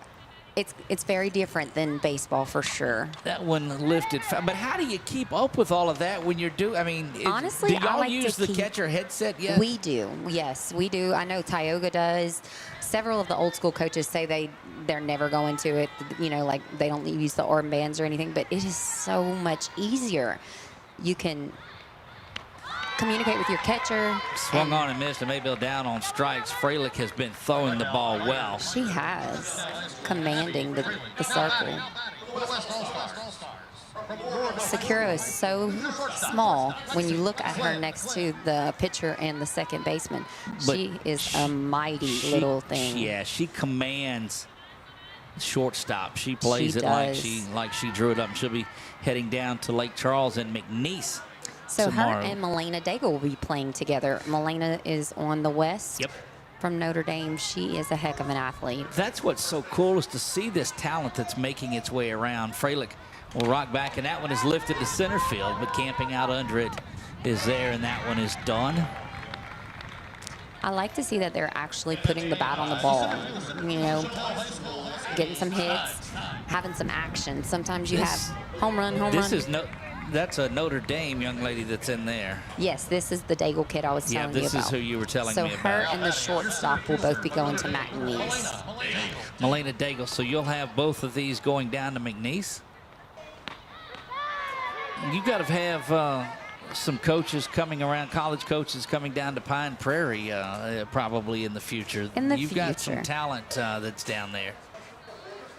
It's very different than baseball for sure. That one lifted, but how do you keep up with all of that when you're doing? I mean, honestly, do y'all use the catcher headset yet? We do. Yes, we do. I know Tioga does. Several of the old school coaches say they're never going to it. You know, like they don't use the arm bands or anything. But it is so much easier. You can communicate with your catcher. Swung on and missed, and Maybell down on strikes. Fralick has been throwing the ball well. She has, commanding the circle. Securo is so small when you look at her next to the pitcher and the second baseman. She is a mighty little thing. Yeah, she commands shortstop. She plays it like she drew it up. She'll be heading down to Lake Charles and McNeese. So tomorrow. Her and Melena Daigle will be playing together. Melena is on the west. Yep. From Notre Dame. She is a heck of an athlete. That's what's so cool, is to see this talent that's making its way around. Fralick will rock back, and that one is lifted to center field, but camping out under it is there, and that one is done. I like to see that they're actually putting the bat on the ball. You know, getting some hits, having some action. Sometimes you have home run. That's a Notre Dame young lady that's in there. Yes, this is the Daigle kid I was telling you about. Yeah, this is who you were telling me about. So her and the shortstop will both be going to McNeese. Melena Daigle. So you'll have both of these going down to McNeese. You got to have some coaches coming around, college coaches coming down to Pine Prairie probably in the future. You've got some talent that's down there.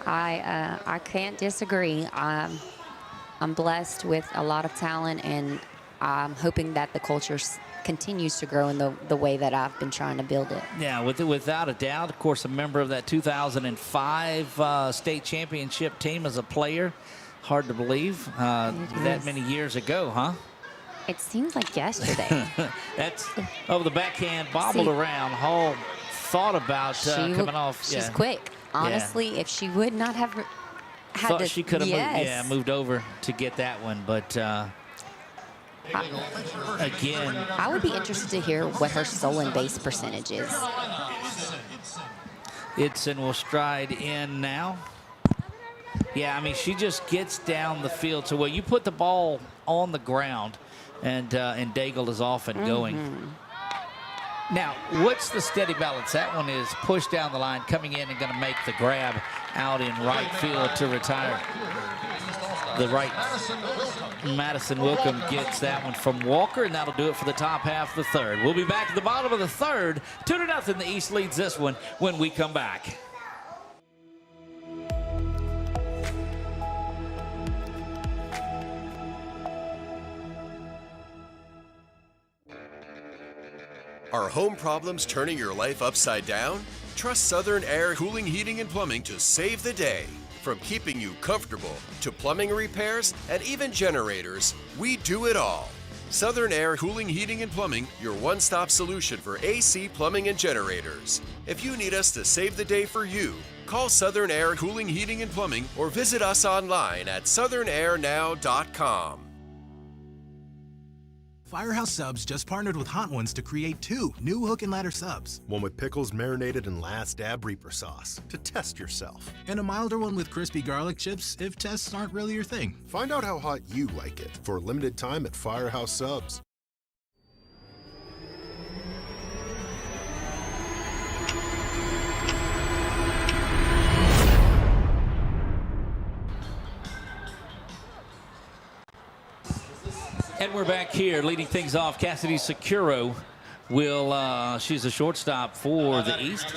I can't disagree. I'm blessed with a lot of talent, and I'm hoping that the culture continues to grow in the way that I've been trying to build it. Yeah, without a doubt. Of course, a member of that 2005 state championship team as a player. Hard to believe that many years ago, huh? It seems like yesterday. That's the backhand bobbled around. Hall thought about coming off. She's quick. Honestly, if she would not have had she could have moved over to get that one, but again, I would be interested to hear what her stolen base percentage is. Itson will stride in now. Yeah, I mean, she just gets down the field. So, you put the ball on the ground, and Daigle is off and going. Now, what's the steady balance? That one is pushed down the line, coming in and going to make the grab out in right field to retire. The right Madison Wilkham gets that one from Walker, and that'll do it for the top half of the third. We'll be back at the bottom of the third. 2-0. The East leads this one when we come back. Are home problems turning your life upside down? Trust Southern Air Cooling, Heating, and Plumbing to save the day. From keeping you comfortable to plumbing repairs and even generators, we do it all. Southern Air Cooling, Heating, and Plumbing, your one-stop solution for AC, plumbing, and generators. If you need us to save the day for you, call Southern Air Cooling, Heating, and Plumbing or visit us online at southernairnow.com. Firehouse Subs just partnered with Hot Ones to create 2 new hook and ladder subs. One with pickles marinated in last dab Reaper sauce to test yourself. And a milder one with crispy garlic chips if tests aren't really your thing. Find out how hot you like it for a limited time at Firehouse Subs. And we're back here, leading things off. Cassidy Securo will, she's a shortstop for the East.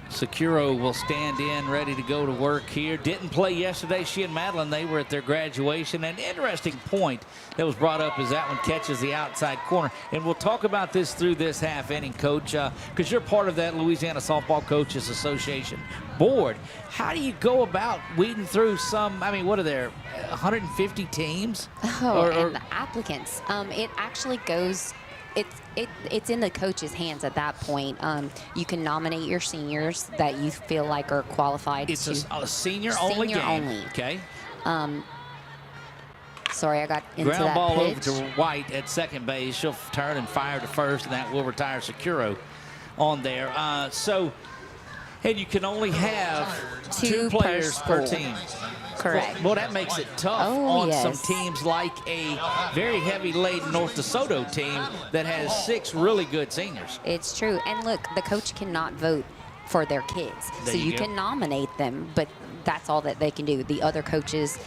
Securo will stand in, ready to go to work here. Didn't play yesterday. She and Madeline, they were at their graduation. An interesting point that was brought up is that one catches the outside corner. And we'll talk about this through this half inning, Coach, because you're part of that Louisiana Softball Coaches Association board. How do you go about weeding through some, I mean, what are there, 150 teams? And the applicants. It actually goes... It's in the coach's hands at that point. You can nominate your seniors that you feel like are qualified. It's a senior-only game. Only. Okay. Sorry, I got into Ground that ball pitch. over to White at second base. She'll turn and fire to first, and that will retire Securo on there. And you can only have 2 players per team. Correct. Well, that makes it tough on some teams like a very heavy-laden North DeSoto team that has 6 really good seniors. It's true. And look, the coach cannot vote for their kids. There so you you go. can nominate them, but that's all that they can do. The other coaches,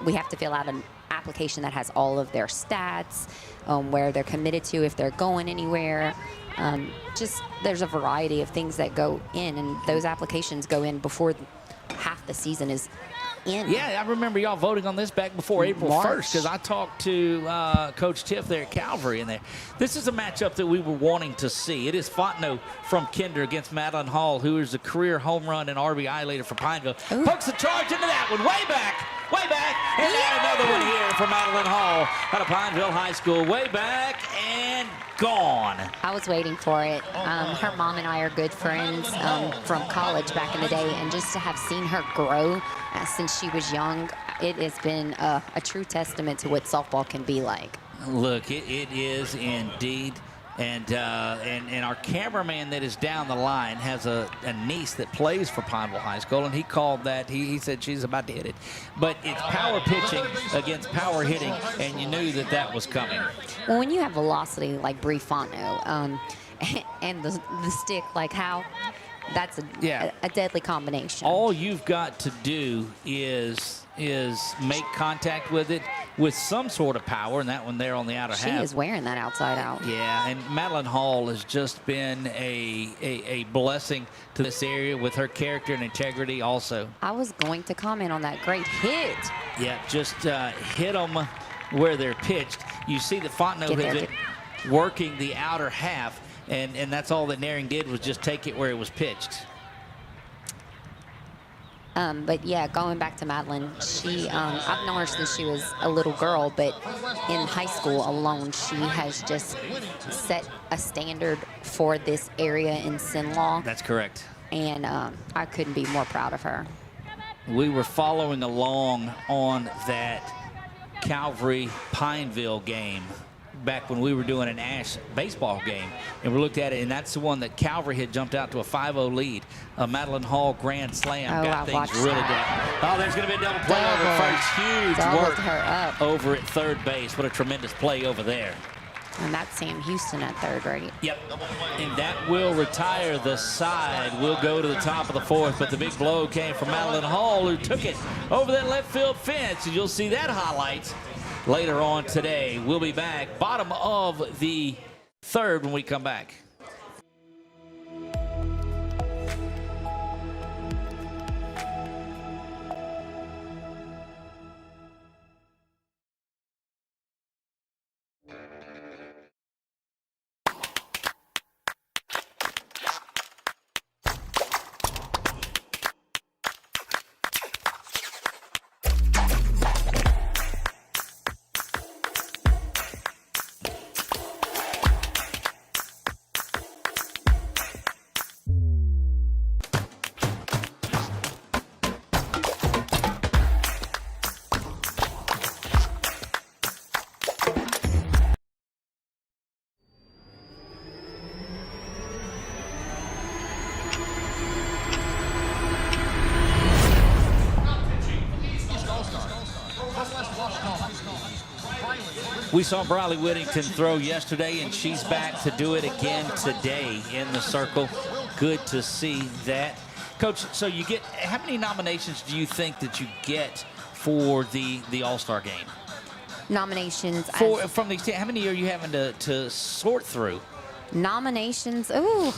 we have to fill out an application that has all of their stats, where they're committed to, if they're going anywhere. Just there's a variety of things that go in, and those applications go in before half the season is in. Yeah, I remember y'all voting on this back before April 1st because I talked to Coach Tiff there at Calvary in there. This is a matchup that we were wanting to see. It is Fontenot from Kinder against Madeline Hall, who is a career home run and RBI leader for Pineville. Hooks the charge into that one, way back, and then another one here for Madeline Hall out of Pineville High School, way back and gone. I was waiting for it. Her mom and I are good friends from college back in the day, and just to have seen her grow since she was young, it has been a true testament to what softball can be like. Look, it is indeed And our cameraman that is down the line has a niece that plays for Pineville High School, and he called that. He said she's about to hit it. But it's power pitching against power hitting, and you knew that was coming. Well, when you have velocity like Brie Fontenot, and the stick like Hal, that's a deadly combination. All you've got to do is make contact with it with some sort of power, and that one there on the outer half. She is wearing that outside out. Yeah, and Madeline Hall has just been a blessing to this area with her character and integrity also. I was going to comment on that great hit. Yeah, just hit them where they're pitched. You see that Fontenot has been working the outer half, and that's all that Naring did was just take it where it was pitched. But yeah, going back to Madeline, I've known her since she was a little girl, but in high school alone, she has just set a standard for this area in Sinlaw. That's correct. And I couldn't be more proud of her. We were following along on that Calvary-Pineville game back when we were doing an Ash baseball game, and we looked at it, and that's the one that Calvary had jumped out to a 5-0 lead. A Madeline Hall grand slam got things really down. Oh, there's going to be a double play over first. Huge work over at third base. What a tremendous play over there. And that's Sam Houston at third, right? Yep. And that will retire the side. We'll go to the top of the fourth, but the big blow came from Madeline Hall, who took it over that left field fence, and you'll see that highlights later on today. We'll be back bottom of the third when we come back. We saw Briley Whittington throw yesterday, and she's back to do it again today in the circle. Good to see that. Coach, so you get, how many nominations do you think that you get for the All-Star game? Nominations. From the extent, how many are you having to sort through? Nominations, ooh,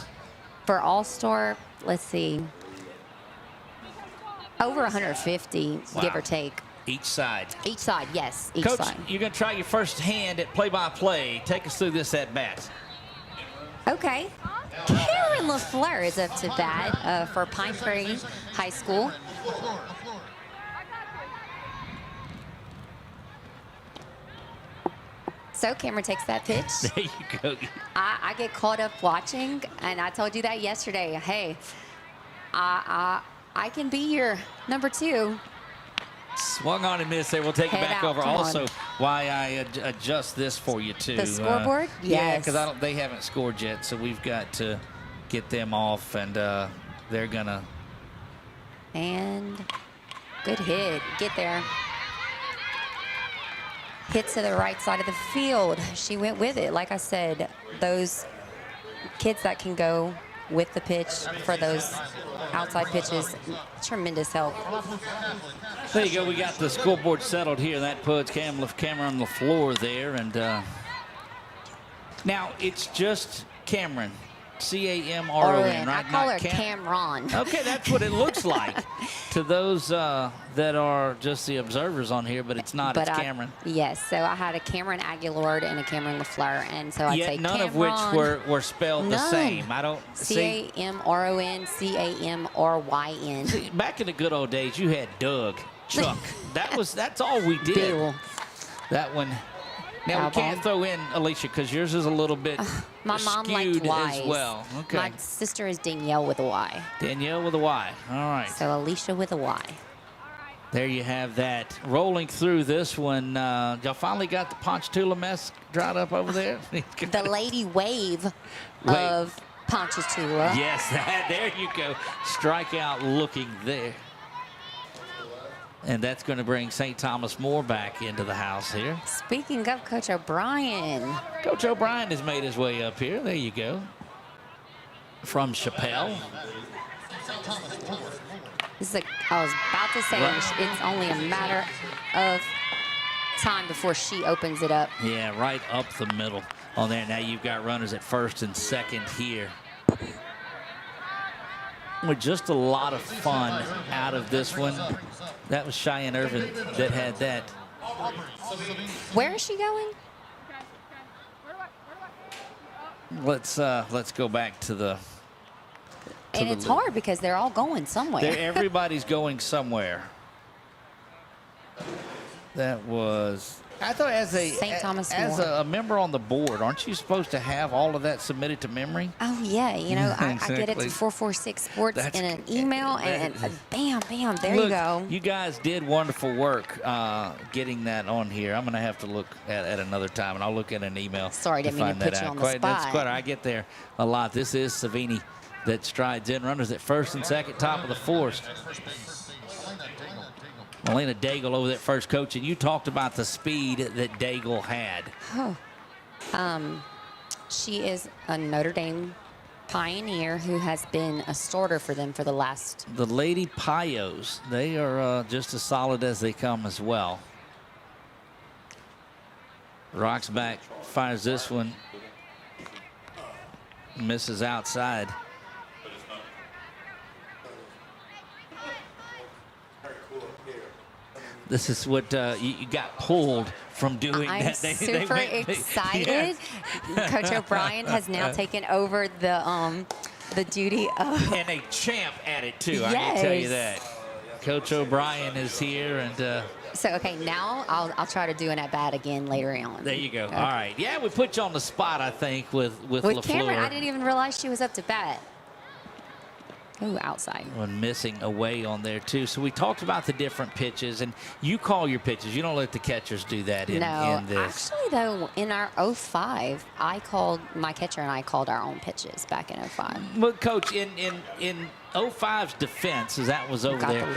for All-Star, let's see, over 150, give or take. Each side. Each side, yes, each Coach, side. you're going to try your first hand at play-by-play. Take us through this at-bat. Okay. Karen LaFleur is up to bat for Pine Prairie High School. So Cameron takes that pitch. There you go. I get caught up watching, and I told you that yesterday. Hey, I can be your number 2. Swung on and missed there. We'll take it back over. Also, why I adjust this for you, too. The scoreboard? Yes. Yeah, because they haven't scored yet, so we've got to get them off, and they're going to. And good hit. Get there. Hit to the right side of the field. She went with it. Like I said, those kids that can go with the pitch for those outside pitches, tremendous help. There you go. We got the scoreboard settled here. That puts Cameron on the floor there. And now it's just Cameron. C-A-M-R-O-N, right? I call her Cameron. Okay, that's what it looks like to those that are just the observers on here, but it's not. It's Cameron. Yes, so I had a Cameron Aguilard and a Cameron LaFleur, and so I'd say none Cameron, of which were spelled the same. I don't see. C-A-M-R-O-N, C-A-M-R-Y-N. See, back in the good old days, you had Doug, Chuck. that's all we did. Bill. That one. Now, we can't throw in Alicia because yours is a little bit my mom liked Y's as well. Okay. My sister is Danielle with a Y. Danielle with a Y. All right. So Alicia with a Y. There you have that. Rolling through this one, y'all finally got the Ponchatoula mess dried up over there? The lady wave of Ponchatoula. Yes, there you go. Strikeout looking there. And that's going to bring St. Thomas More back into the house here. Speaking of Coach O'Brien. Coach O'Brien has made his way up here. There you go. From Chappelle. I was about to say, it's only a matter of time before she opens it up. Yeah, right up the middle on there. Now you've got runners at first and second here. With just a lot of fun out of this one. That was Cheyenne Irvin that had that. Where is she going? Let's go back to the. And it's hard because they're all going somewhere. Everybody's going somewhere. That was. I thought as a member on the board, aren't you supposed to have all of that submitted to memory? Oh yeah, you know, Exactly. I get it to 446 Sports in an email, and bam, there you go. You guys did wonderful work getting that on here. I'm going to have to look at another time, and I'll look at an email. Sorry, didn't mean to put you on the spot. That's quite. I get there a lot. This is Savini that strides in. Runners at first and second, top of the fourth. Melina Daigle over that first, coach, and you talked about the speed that Daigle had. Oh. She is a Notre Dame Pioneer who has been a starter for them for the last. The Lady Pios, they are just as solid as they come as well. Rocks back, fires this one. Misses outside. This is what you got pulled from doing. I'm super excited. Yes. Coach O'Brien has now taken over the duty of. And a champ at it too. Yes. I can tell you that. Coach O'Brien is here, and. So okay, now I'll try to do an at bat again later on. There you go. Okay. All right. Yeah, we put you on the spot, I think, with LaFleur. Cameron, I didn't even realize she was up to bat. Ooh, outside. One missing away on there, too. So we talked about the different pitches, and you call your pitches. You don't let the catchers do that in this. Actually, though, in our 05, my catcher and I called our own pitches back in 05. Well, Coach, in 05's defense, as that was over there,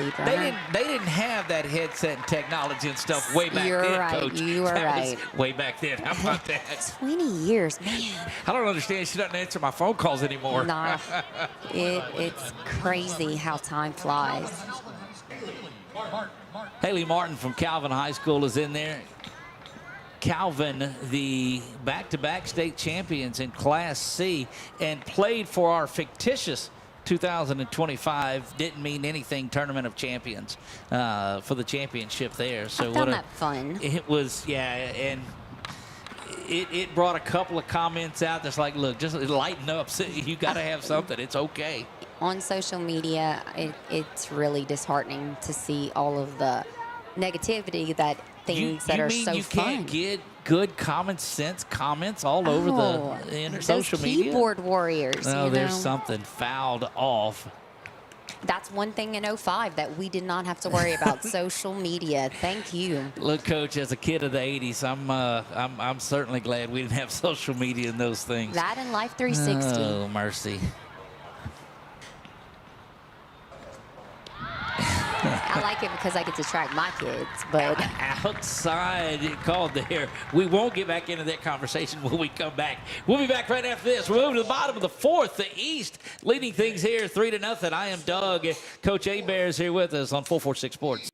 they didn't have that headset and technology and stuff way back then, Coach. You are right. Way back then. How about that? 20 years, man. I don't understand. She doesn't answer my phone calls anymore. Nah, it's crazy how time flies. Haley Martin from Calvin High School is in there. Calvin, the back-to-back state champions in Class C, and played for our fictitious 2025 didn't mean anything tournament of champions for the championship there. So I found that fun. It was, yeah, and it brought a couple of comments out that's like, look, just lighten up. You got to have something. It's okay. On social media, it's really disheartening to see all of the negativity that things that are so fun. You can't get good common sense comments all over the social media. Keyboard warriors. No, there's something fouled off. That's one thing in 05 that we did not have to worry about. Social media. Thank you. Look, Coach, as a kid of the 80s, I'm certainly glad we didn't have social media and those things. That and Life 360. Oh, mercy. I like it because I get to track my kids, but outside called there. We won't get back into that conversation when we come back. We'll be back right after this. We're moving to the bottom of the fourth. The East leading things here 3-0. I am Doug. Coach Abear is here with us on 446 Sports.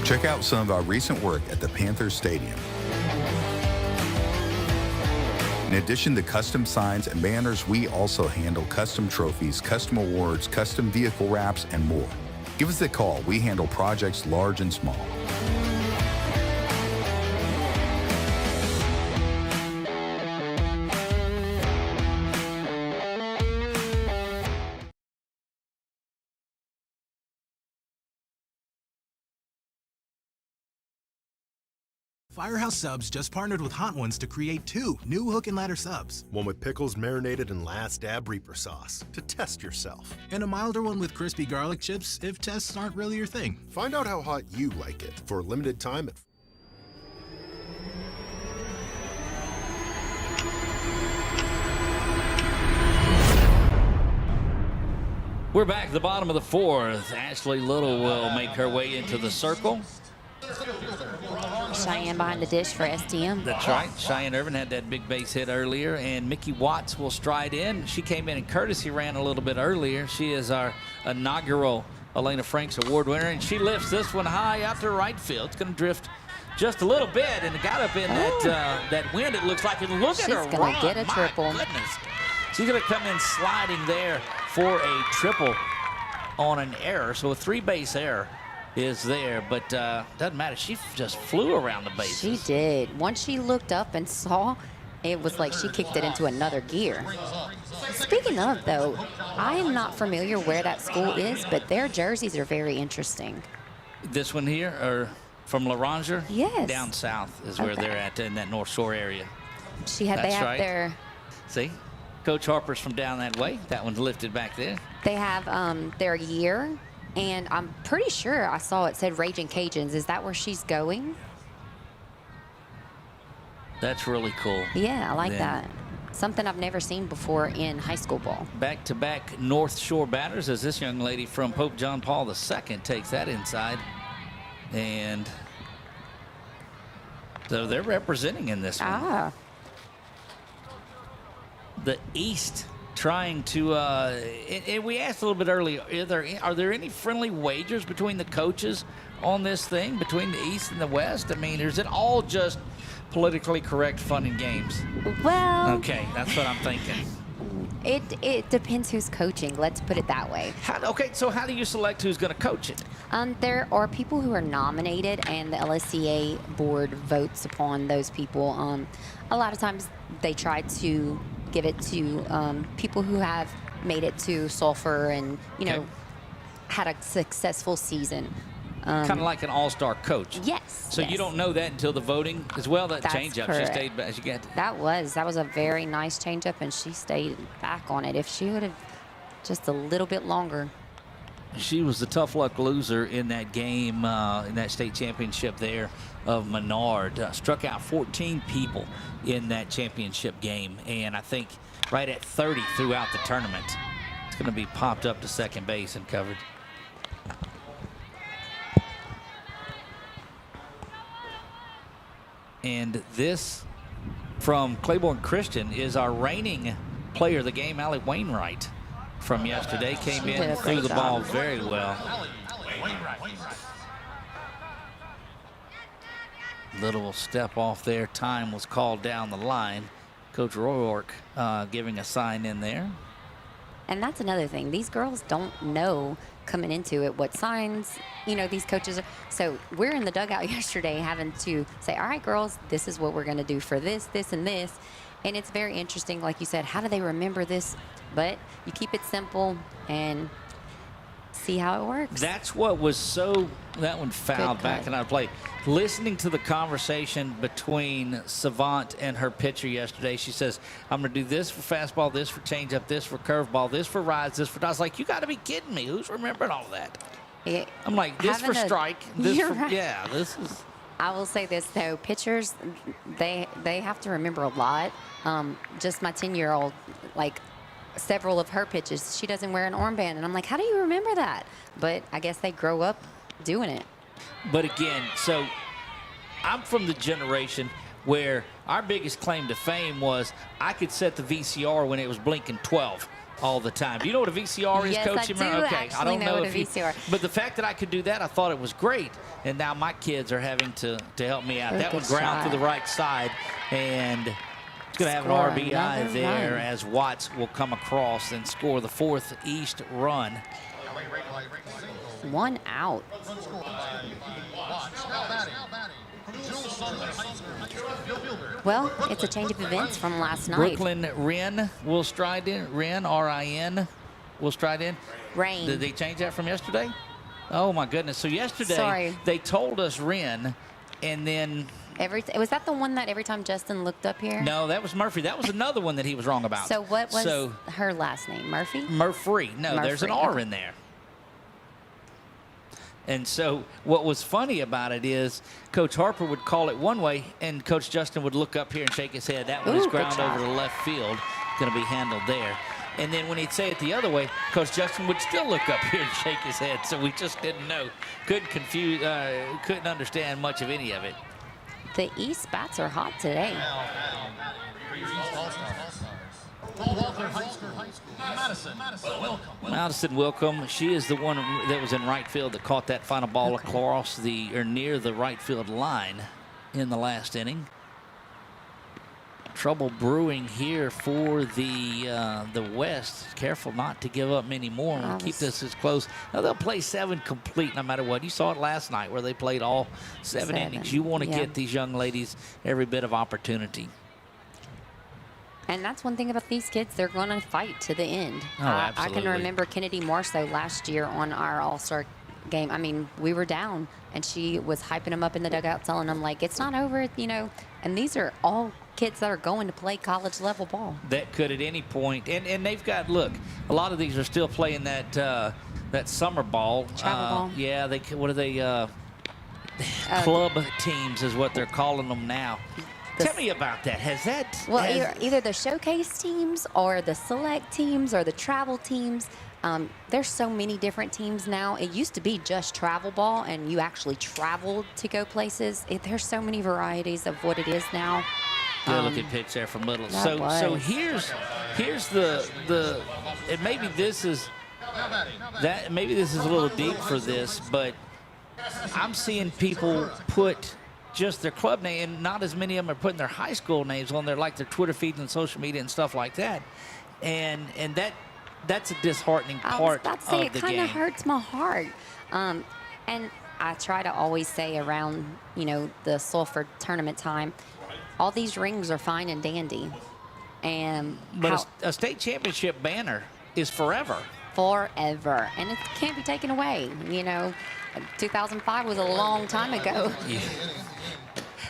Check out some of our recent work at the Panthers Stadium. In addition to custom signs and banners, we also handle custom trophies, custom awards, custom vehicle wraps, and more. Give us a call. We handle projects large and small. Firehouse Subs just partnered with Hot Ones to create 2 new hook and ladder subs. One with pickles marinated in Last Dab Reaper sauce to test yourself. And a milder one with crispy garlic chips if tests aren't really your thing. Find out how hot you like it for a limited time at We're back at the bottom of the 4th. Ashley Little will make her way into the circle. Cheyenne behind the dish for STM. That's right. Cheyenne Irvin had that big base hit earlier, and Mickey Watts will stride in. She came in and courtesy ran a little bit earlier. She is our inaugural Elena Franks Award winner, and she lifts this one high out to right field. It's going to drift just a little bit, and it got up in that wind, it looks like. And look at her run. She's going to get a triple. My goodness. She's going to come in sliding there for a triple on an error. So a 3-base error is there, but doesn't matter. She just flew around the bases. She did. Once she looked up and saw, it was like she kicked it into another gear. Speaking of, though, I am not familiar where that school is, but their jerseys are very interesting. This one here, or from La Ranger? Yes. Down south is where they're at, in that North Shore area. They have right. their... See? Coach Harper's from down that way. That one's lifted back there. They have their year, and I'm pretty sure I saw it said Raging Cajuns. Is that where she's going? That's really cool. Yeah, I like that. Something I've never seen before in high school ball. Back-to-back North Shore batters as this young lady from Pope John Paul II takes that inside. And so they're representing in this one. The East trying to, and we asked a little bit earlier, are there any friendly wagers between the coaches on this thing, between the East and the West? I mean, is it all just politically correct fun and games? Well, okay, that's what I'm thinking. It depends who's coaching. Let's put it that way. Okay, so how do you select who's going to coach it? There are people who are nominated, and the LSCA board votes upon those people. A lot of times they try to give it to people who have made it to Sulphur and, you know, had a successful season. Kind of like an all-star coach. Yes. So you don't know that until the voting as well. That That's changeup, correct. she stayed back. She got that was a very nice changeup, and she stayed back on it. If she would have just a little bit longer. She was the tough luck loser in that game, in that state championship there of Menard. Struck out 14 people in that championship game, and I think right at 30 throughout the tournament. It's going to be popped up to second base and covered. And this from Claiborne Christian is our reigning player of the game, Allie Wainwright, from yesterday. Came in, threw the ball very well. Little step off there. Time was called down the line. Coach Rourke giving a sign in there. And that's another thing. These girls don't know coming into it what signs, you know, these coaches are. So we're in the dugout yesterday having to say, all right, girls, this is what we're going to do for this, this, and this. And it's very interesting, like you said, how do they remember this? But you keep it simple and see how it works. That's what was so, that one fouled back and out of play. Listening to the conversation between Savant and her pitcher yesterday, she says, I'm going to do this for fastball, this for changeup, this for curveball, this for rides, this for... I was like, you got to be kidding me. Who's remembering all that? Yeah, I'm like, this for strike, this for... Right. Yeah, this is... I will say this, though. Pitchers, they have to remember a lot. Just my 10-year-old, like, several of her pitches, she doesn't wear an armband. And I'm like, how do you remember that? But I guess they grow up doing it. But again, so I'm from the generation where our biggest claim to fame was I could set the VCR when it was blinking 12 all the time. Do you know what a VCR is, yes, Coach? I do Okay, I don't know what if a VCR. But the fact that I could do that, I thought it was great. And now my kids are having to help me out. That Good one ground shot. to the right side, and it's going to have an Score RBI another there run. as Watts will come across and score the 4th East run. 1 out. Well, it's a change of events from last night. Brooklyn Wren will stride in. Wren, R-I-N, will stride in. Rain. Did they change that from yesterday? Oh, my goodness. So yesterday, they told us Wren, and then Was that the one that every time Justin looked up here? No, that was Murphy. That was another one that he was wrong about. So what was her last name? Murphy? Murphy. No, there's an R in there. And so what was funny about it is Coach Harper would call it one way, and Coach Justin would look up here and shake his head. That one is ground over to left field, going to be handled there. And then when he'd say it the other way, Coach Justin would still look up here and shake his head. So we just didn't know, couldn't understand much of any of it. The East bats are hot today. Madison Wilcomb, she is the one that was in right field that caught that final ball across near the right field line in the last inning. Trouble brewing here for the West. Careful not to give up many more and keep this as close. Now they'll play 7 complete no matter what. You saw it last night where they played all 7 innings. You want to get these young ladies every bit of opportunity. And that's one thing about these kids. They're going to fight to the end. Oh, absolutely. I can remember Kennedy Marceau last year on our All-Star game. I mean, we were down, and she was hyping them up in the dugout, telling them, like, it's not over, you know. And these are all kids that are going to play college level ball. That could at any point. And they've got, look, a lot of these are still playing that summer ball. Travel ball. Yeah, what are they? Club teams is what they're calling them now. Tell me about that. Either the showcase teams or the select teams or the travel teams. There's so many different teams now. It used to be just travel ball, and you actually traveled to go places. There's so many varieties of what it is now. Good looking pitch there from Little. So here's the and maybe this is a little deep for this, but I'm seeing people put just their club name, and not as many of them are putting their high school names on there, like their Twitter feeds and social media and stuff like that. And that's a disheartening part of the game. It kind of hurts my heart. And I try to always say around, the Sulphur tournament time, all these rings are fine and dandy. But a state championship banner is forever. Forever. And it can't be taken away. 2005 was a long time ago. Yeah.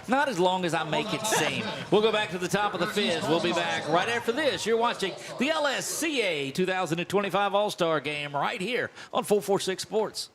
Not as long as I make it seem. We'll go back to the top of the 5th. We'll be back right after this. You're watching the LSCA 2025 All-Star Game right here on 446 Sports.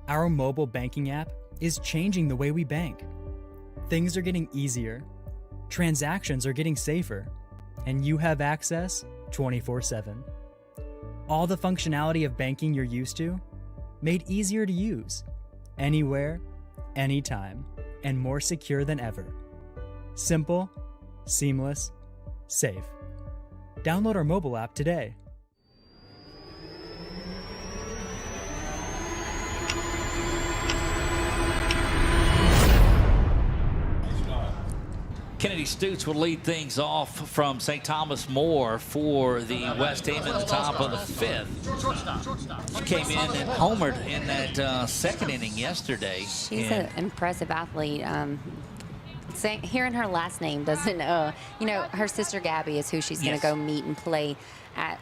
Our mobile banking app is changing the way we bank. Things are getting easier, transactions are getting safer, and you have access 24/7. All the functionality of banking you're used to, made easier to use, anywhere, anytime, and more secure than ever. Simple, seamless, safe. Download our mobile app today. Kennedy Stutes will lead things off from St. Thomas More for the West team at the top of the 5th. She came in and homered in that second inning yesterday. She's an impressive athlete. Hearing her last name doesn't, her sister Gabby is who she's going to go meet and play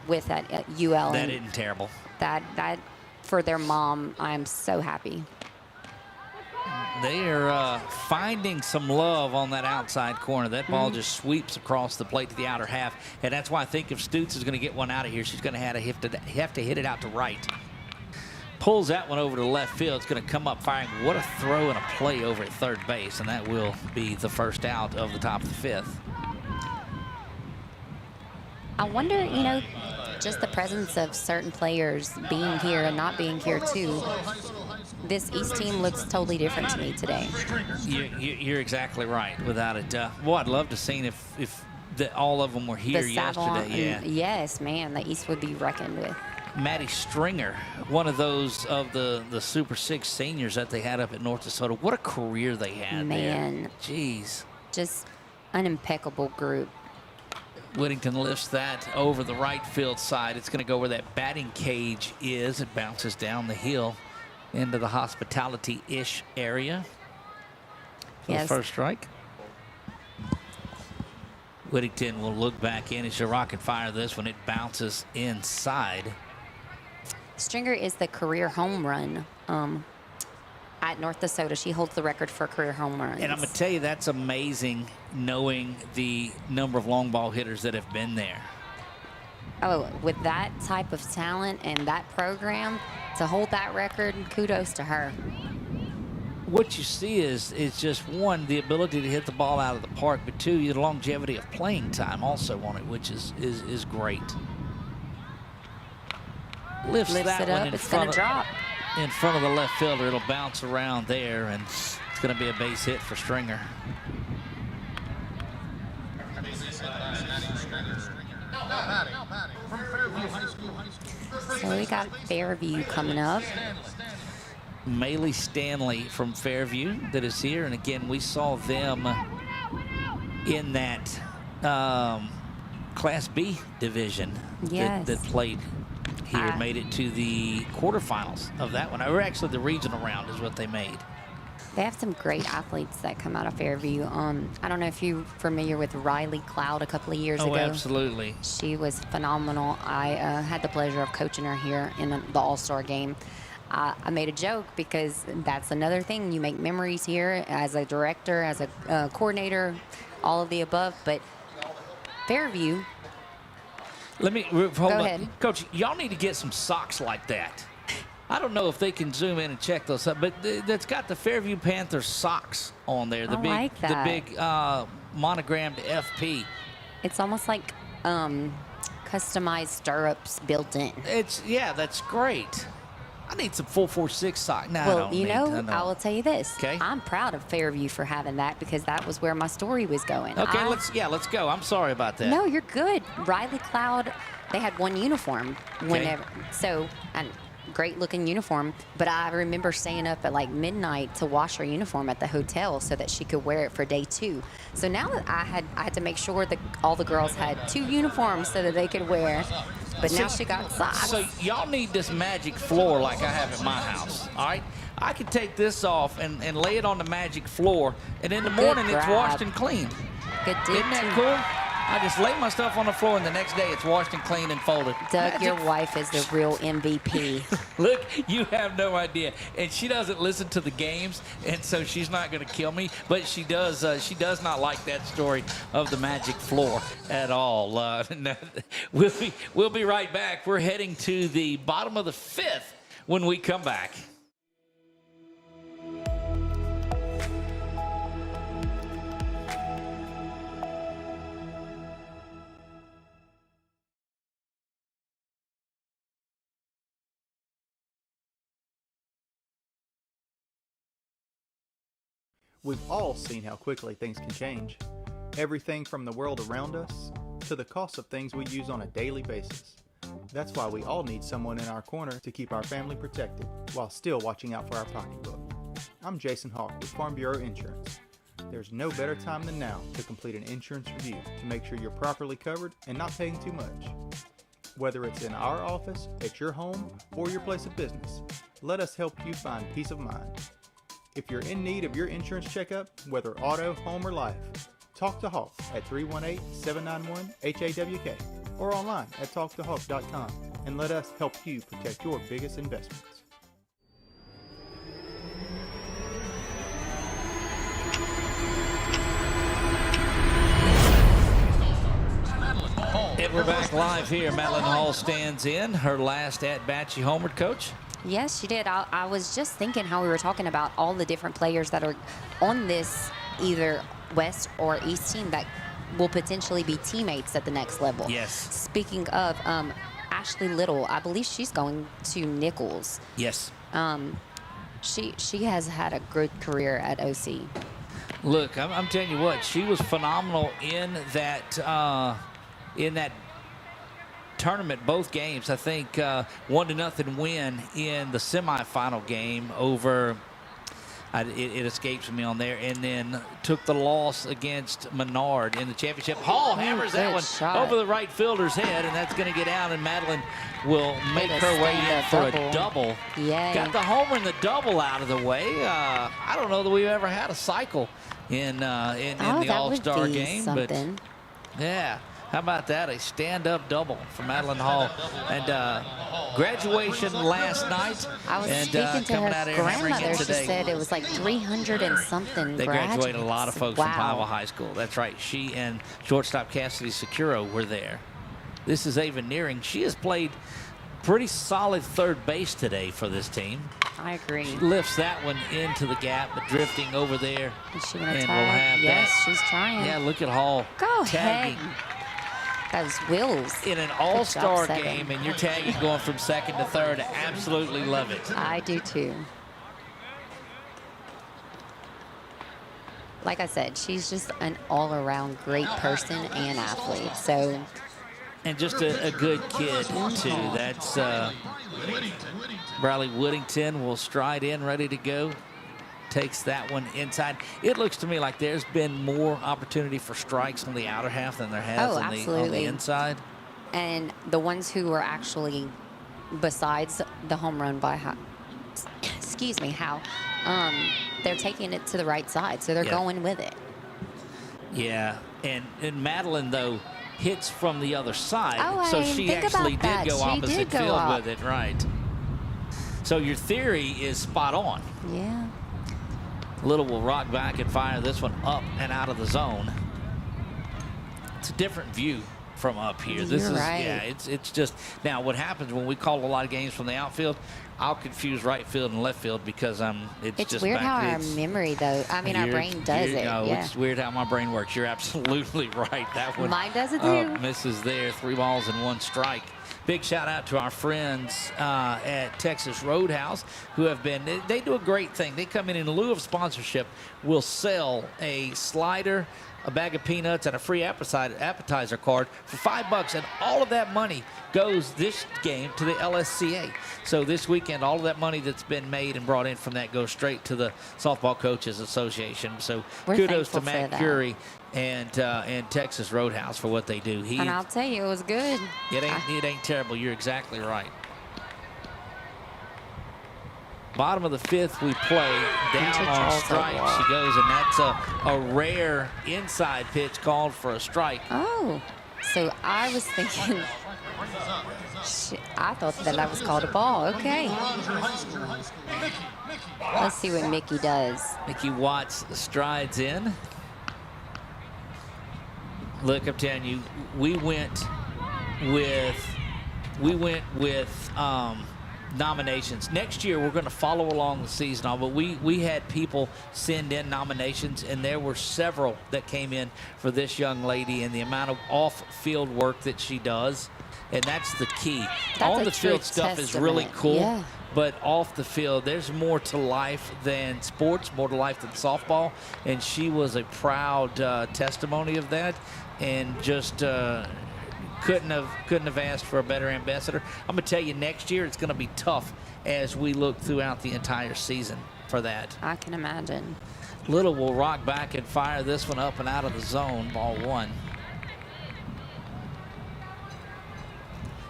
with at UL. That isn't terrible. That for their mom, I'm so happy. They are finding some love on that outside corner. That ball just sweeps across the plate to the outer half, and that's why I think if Stutes is going to get one out of here, she's going to have to hit it out to right. Pulls that one over to left field. It's going to come up firing. What a throw and a play over at third base, and that will be the first out of the top of the 5th. I wonder, just the presence of certain players being here and not being here too. This East team looks totally different to me today. You're exactly right, without a doubt. Boy, I'd love to see if all of them were here yesterday. Yeah. Yes, man, the East would be reckoned with. Maddie Stringer, one of those of the Super 6 seniors that they had up at North DeSoto. What a career they had Man. there. Jeez. Just an impeccable group. Whittington lifts that over the right field side. It's going to go where that batting cage is. It bounces down the hill into the hospitality-ish area for the first strike. Whittington will look back in. It's a rocket fire this when it bounces inside. Stringer is the career home run at North DeSoto. She holds the record for career home runs. And I'm going to tell you, that's amazing knowing the number of long ball hitters that have been there. Oh, with that type of talent and that program, to hold that record, kudos to her. What you see is just, one, the ability to hit the ball out of the park, but two, the longevity of playing time also on it, which is great. Lifts it that one up, it's going to drop. In front of the left fielder. It'll bounce around there, and it's going to be a base hit for Stringer. So we got Fairview coming up. Maylee Stanley from Fairview that is here, and again, we saw them in that Class B division that played here, made it to the quarterfinals of that one. Or actually, the regional round is what they made. They have some great athletes that come out of Fairview. I don't know if you're familiar with Riley Cloud a couple of years ago. Oh, absolutely. She was phenomenal. I had the pleasure of coaching her here in the All-Star game. I made a joke because that's another thing. You make memories here as a director, as a coordinator, all of the above. But Fairview. Let me hold Go on. ahead. Coach, y'all need to get some socks like that. I don't know if they can zoom in and check those up, but that's got the Fairview Panthers socks on there. The big monogrammed FP. It's almost like customized stirrups built in. That's great. I need some 446 socks. No, well, I don't I will tell you this. Okay. I'm proud of Fairview for having that because that was where my story was going. Okay, let's go. I'm sorry about that. No, you're good. Riley Cloud, they had one uniform whenever. So, and great looking uniform, but I remember staying up at like midnight to wash her uniform at the hotel so that she could wear it for day 2. So now that I had to make sure that all the girls had 2 uniforms so that they could wear. But now she got socks. So y'all need this magic floor like I have at my house, all right? I can take this off and lay it on the magic floor, and in the morning it's washed and cleaned. Good deal. Isn't that cool? I just lay my stuff on the floor, and the next day it's washed and cleaned and folded. Doug, your wife is the real MVP. Look, you have no idea. And she doesn't listen to the games, and so she's not going to kill me. But she does not like that story of the magic floor at all. We'll be right back. We're heading to the bottom of the 5th when we come back. We've all seen how quickly things can change. Everything from the world around us to the cost of things we use on a daily basis. That's why we all need someone in our corner to keep our family protected while still watching out for our pocketbook. I'm Jason Hawk with Farm Bureau Insurance. There's no better time than now to complete an insurance review to make sure you're properly covered and not paying too much. Whether it's in our office, at your home, or your place of business, let us help you find peace of mind. If you're in need of your insurance checkup, whether auto, home, or life, talk to Hawk at 318-791-HAWK or online at talktohawk.com and let us help you protect your biggest investments. And we're back live here. Madeline Hall stands in. Her last at-bat, she homered, Coach. Yes, she did. I was just thinking how we were talking about all the different players that are on this either West or East team that will potentially be teammates at the next level. Yes. Speaking of, Ashley Little. I believe she's going to Nichols. Yes. She has had a good career at OC. Look, I'm telling you what, she was phenomenal in that tournament, both games. I think 1-0 win in the semifinal game over. It escapes me on there, and then took the loss against Menard in the championship. Hall hammers that one shot. over the right fielder's head, and that's going to get out, and Madeline will make her way in for a double. Yay. Got the homer and the double out of the way. I don't know that we've ever had a cycle in the All-Star game, something. but yeah. How about that? A stand-up double for Madeline Hall. And graduation last night. I was and, speaking to coming her out here hammering grandmother. it She today. said it was like 300 and something They graduated a lot of folks from Wow. Iowa High School. That's right. She and shortstop Cassidy Securo were there. This is Ava Nearing. She has played pretty solid third base today for this team. I agree. She lifts that one into the gap, but drifting over there. Is she going to And try? we'll have Yes, that. she's trying. Yeah, look at Hall. Go tagging. ahead. Those wheels. In an Good all-star job, game, Seven. and you're tagging going from second to third. Absolutely love it. I do too. Like I said, she's just an all-around great person and athlete. So, And just a good kid, too. That's Bradley Whittington will stride in, ready to go. Takes that one inside. It looks to me like there's been more opportunity for strikes on the outer half than there has on the inside. and the ones who were actually, besides the home run by Hal, they're taking it to the right side, so they're going with it. Yeah, and Madeline, though, hits from the other side. Oh, so I didn't she think actually about that. did go She opposite did go field up. with it, right. So your theory is spot on. Yeah. Little will rock back and fire this one up and out of the zone. It's a different view from up here. This You're is right. yeah, it's just now what happens when we call a lot of games from the outfield, I'll confuse right field and left field because it's just weird back how our it's- memory, though. I mean, our brain does it. No, Yeah. it's weird how my brain works. You're absolutely right. That one Mine does it too. misses there. 3 balls and 1 strike. Big shout out to our friends at Texas Roadhouse who have been, they do a great thing. They come in lieu of sponsorship, will sell a slider, a bag of peanuts, and a free appetizer card for $5. And all of that money goes this game to the LSCA. So this weekend, all of that money that's been made and brought in from that goes straight to the Softball Coaches Association. So We're kudos to thankful for Matt that. Curie and Texas Roadhouse for what they do. And I'll tell you, it was good. It ain't terrible. You're exactly right. Bottom of the 5th, we play down on strike. She goes, and that's a rare inside pitch called for a strike. Oh, so I was thinking, I thought that was called a ball. Okay. Let's see what Mickey does. Mickey Watts strides in. Look, I'm telling you, we went with nominations. Next year, we're going to follow along the season, but we had people send in nominations, and there were several that came in for this young lady and the amount of off-field work that she does, and that's the key. On the field stuff is really cool. Yeah. But off the field, there's more to life than sports, more to life than softball, and she was a proud testimony of that, and just couldn't have asked for a better ambassador. I'm gonna tell you, next year it's gonna be tough as we look throughout the entire season for that. I can imagine. Little will rock back and fire this one up and out of the zone. Ball 1.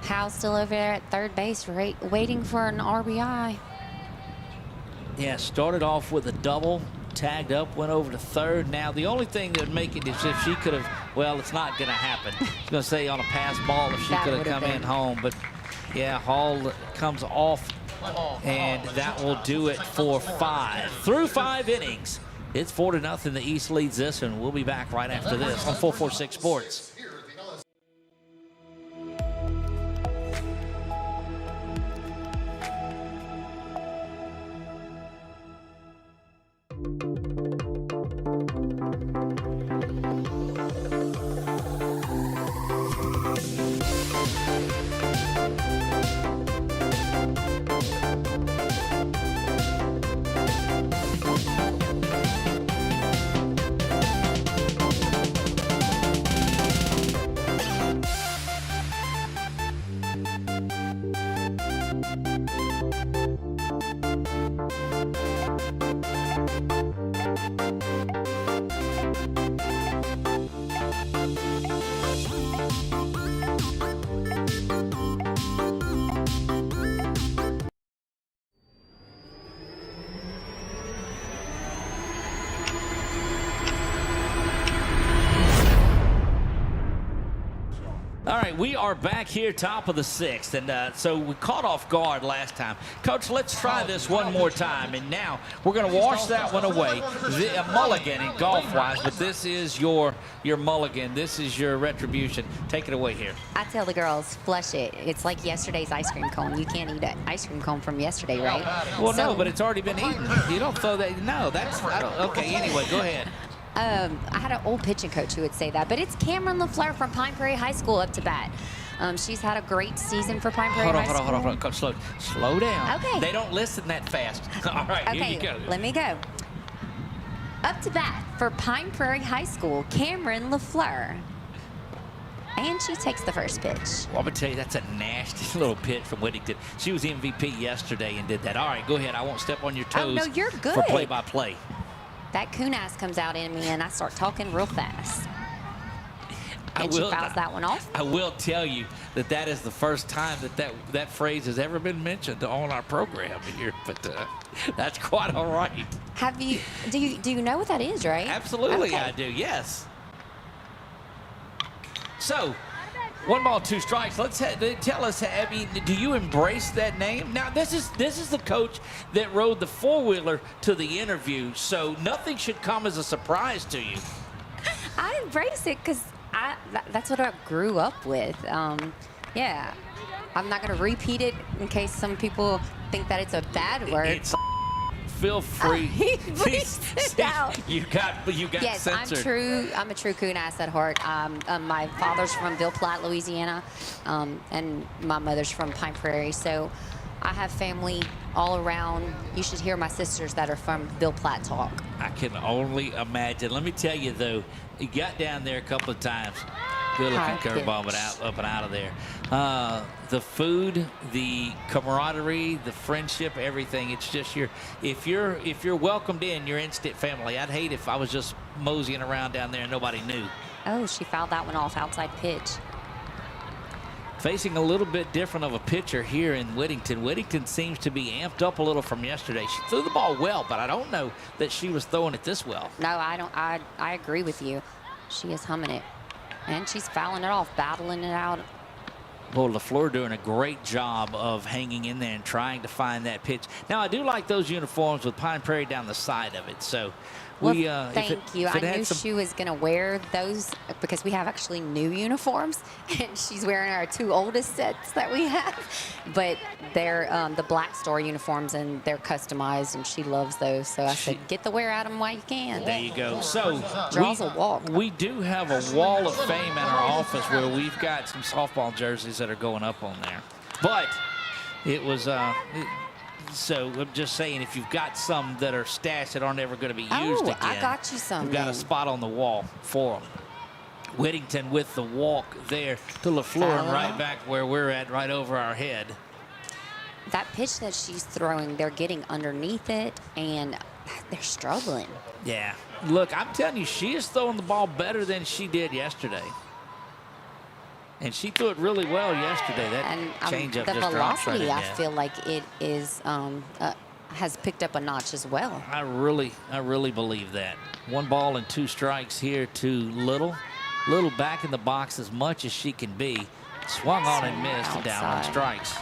Hal's still over there at third base, waiting for an RBI. Yeah, started off with a double, tagged up, went over to third. Now, the only thing that would make it is if she could have, well, it's not going to happen. I was going to say on a pass ball if she That could have would have come in been. home. But, yeah, Hall comes off, and that will do it for 5. Through 5 innings, it's 4-0. The East leads this, and we'll be back right after this on 446 Sports. right, we are back here, top of the 6th, and so we caught off guard last time. Coach, let's try this one more time, and now we're going to wash that one away. A mulligan in golf-wise, but this is your mulligan. This is your retribution. Take it away here. I tell the girls, flush it. It's like yesterday's ice cream cone. You can't eat an ice cream cone from yesterday, right? Well, no, but it's already been eaten. You don't throw that. No, that's, I don't, okay, anyway, go ahead. I had an old pitching coach who would say that, but it's Cameron LaFleur from Pine Prairie High School up to bat. She's had a great season for Pine Prairie High School. Hold on. Coach, slow down. Okay. They don't listen that fast. All right, okay, here you go. Let me go. Up to bat for Pine Prairie High School, Cameron LaFleur. And she takes the first pitch. Well, I'm going to tell you, that's a nasty little pitch from Whittington. She was MVP yesterday and did that. All right, go ahead. I won't step on your toes. Oh, no, you're good. For play-by-play. That coon ass comes out in me, and I start talking real fast. And she fouls that one off. I will tell you that is the first time that phrase has ever been mentioned on our program here, but that's quite all right. Do you know what that is, right? Absolutely, okay. I do. Yes. So, 1 ball, 2 strikes. Tell us, Abby, do you embrace that name? Now, this is the coach that rode the 4-wheeler to the interview, so nothing should come as a surprise to you. I embrace it because that's what I grew up with. Yeah, I'm not going to repeat it in case some people think that it's a bad word. Feel free. You got yes, censored. I'm a true coon ass at heart. My father's from Ville Platte, Louisiana, and my mother's from Pine Prairie. So I have family all around. You should hear my sisters that are from Ville Platte talk. I can only imagine. Let me tell you, though, you got down there a couple of times. Good-looking curveball, but up and out of there. The food, the camaraderie, the friendship, everything. It's just if you're welcomed in, you're instant family. I'd hate if I was just moseying around down there and nobody knew. Oh, she fouled that one off, outside pitch. Facing a little bit different of a pitcher here in Whittington. Whittington seems to be amped up a little from yesterday. She threw the ball well, but I don't know that she was throwing it this well. No, I don't. I agree with you. She is humming it. And she's fouling it off, battling it out. Well, LaFleur doing a great job of hanging in there and trying to find that pitch. Now, I do like those uniforms with Pine Prairie down the side of it. So, thank you. I knew she was going to wear those because we have actually new uniforms, and she's wearing our 2 oldest sets that we have. But they're the Black Star uniforms, and they're customized, and she loves those. So I said, get the wear out of them while you can. There you go. So draws a walk. We do have a wall of fame in our office where we've got some softball jerseys that are going up on there. But it was so I'm just saying, if you've got some that are stashed that aren't ever going to be used again, I got you some. We've got a spot on the wall for them. Whittington with the walk there to LaFleur and right back where we're at, right over our head. That pitch that she's throwing, they're getting underneath it, and they're struggling. Yeah. Look, I'm telling you, she is throwing the ball better than she did yesterday. And she threw it really well yesterday. That changeup the just dropped right in velocity, I there. feel like it is has picked up a notch as well. I really believe that. 1 ball and 2 strikes here to Little. Little back in the box as much as she can be. Swung on and missed, and down on strikes.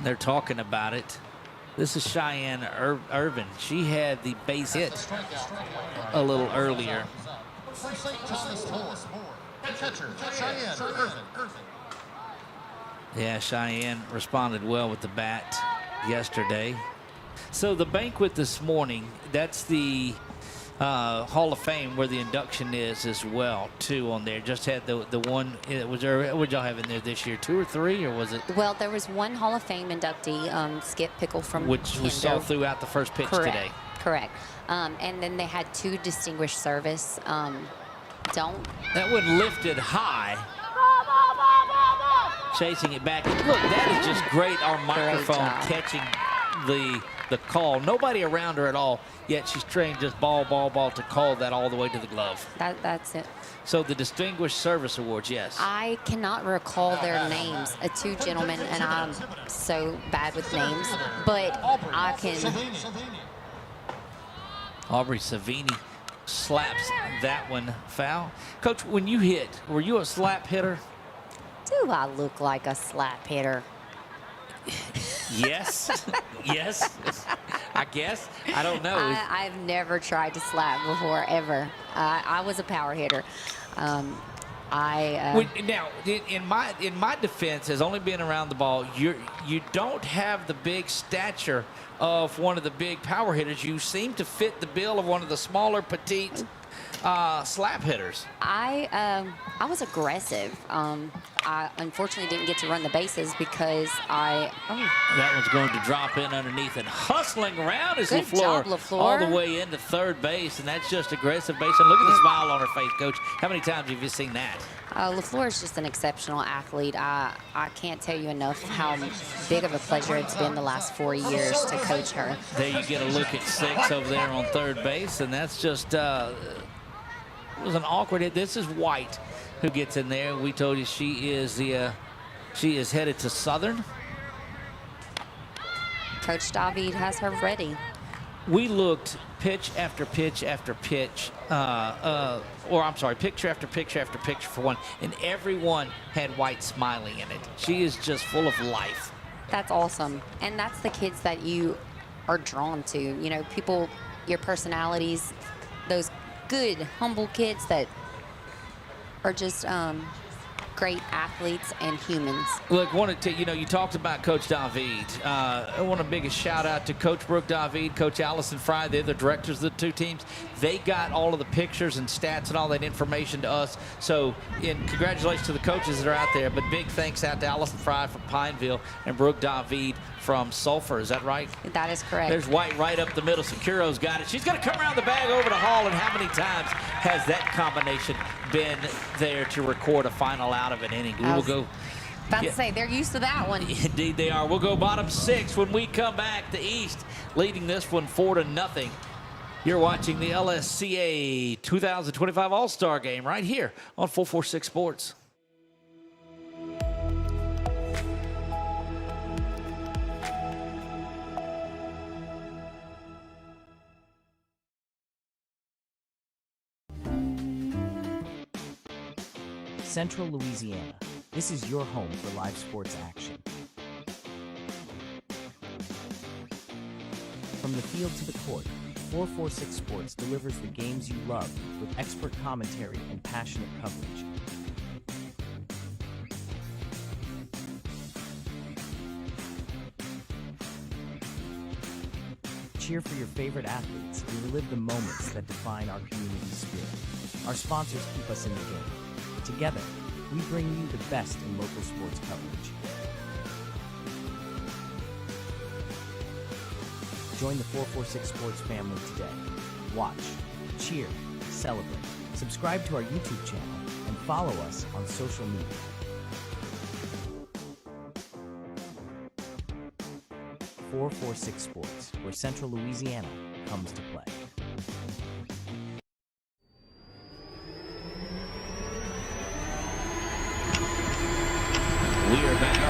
They're talking about it. This is Cheyenne Irvin. She had the base hit a little earlier. Yeah, Cheyenne responded well with the bat yesterday. So the banquet this morning, that's the Hall of Fame where the induction is as well, too, on there. Just had the one. Was there? What y'all have in there this year? 2 or 3, or was it? Well, there was one Hall of Fame inductee, Skip Pickle from which we saw throughout the first pitch today. Correct. And then they had 2 distinguished service. That one lifted high. Chasing it back. Look, that is just great on microphone, catching the call. Nobody around her at all, yet she's trained just ball to call that all the way to the glove. That's it. So the Distinguished Service Awards, yes. I cannot recall their names. 2 gentlemen, and I'm so bad with names, but I can. Aubrey Savini slaps that one foul. Coach, when you hit, were you a slap hitter? Do I look like a slap hitter? Yes. Yes. I guess. I don't know. I've never tried to slap before, ever. I was a power hitter. Now, in my defense, has only been around the ball. You don't have the big stature of one of the big power hitters. You seem to fit the bill of one of the smaller, petite slap hitters. I was aggressive. I unfortunately didn't get to run the bases because That one's going to drop in underneath and hustling around is Good job, LaFleur. all the way into third base, and that's just aggressive base. And look at the smile on her face, Coach. How many times have you seen that? LaFleur is just an exceptional athlete. I can't tell you enough how big of a pleasure it's been the last 4 years to coach her. There you get a look at 6 over there on third base, and that's just it was an awkward hit. This is White who gets in there. We told you she is headed to Southern. Coach David has her ready. We looked pitch after pitch after pitch, picture after picture after picture for one, and everyone had White smiling in it. She is just full of life. That's awesome. And that's the kids that you are drawn to. You know, people, your personalities, those good, humble kids that are just great athletes and humans. Look, you talked about Coach David. I want to big a shout out to Coach Brooke David, Coach Allison Fry. They're the directors of the two teams. They got all of the pictures and stats and all that information to us. So, congratulations to the coaches that are out there. But big thanks out to Allison Fry from Pineville and Brooke David from Sulphur. Is that right? That is correct. There's White right up the middle. Securo's got it. She's going to come around the bag over to Hall. And how many times has that combination been there to record a final out of an inning? We will go. About to say, they're used to that one. Indeed they are. We'll go bottom 6 when we come back. The East leading this one 4-0. You're watching the LSCA 2025 All-Star Game right here on 446 Sports. Central Louisiana. This is your home for live sports action. From the field to the court, 446 Sports delivers the games you love with expert commentary and passionate coverage. Cheer for your favorite athletes and relive the moments that define our community spirit. Our sponsors keep us in the game. Together, we bring you the best in local sports coverage. Join the 446 Sports family today. Watch, cheer, celebrate. Subscribe to our YouTube channel and follow us on social media. .446 Sports, where Central Louisiana comes to play. We are back.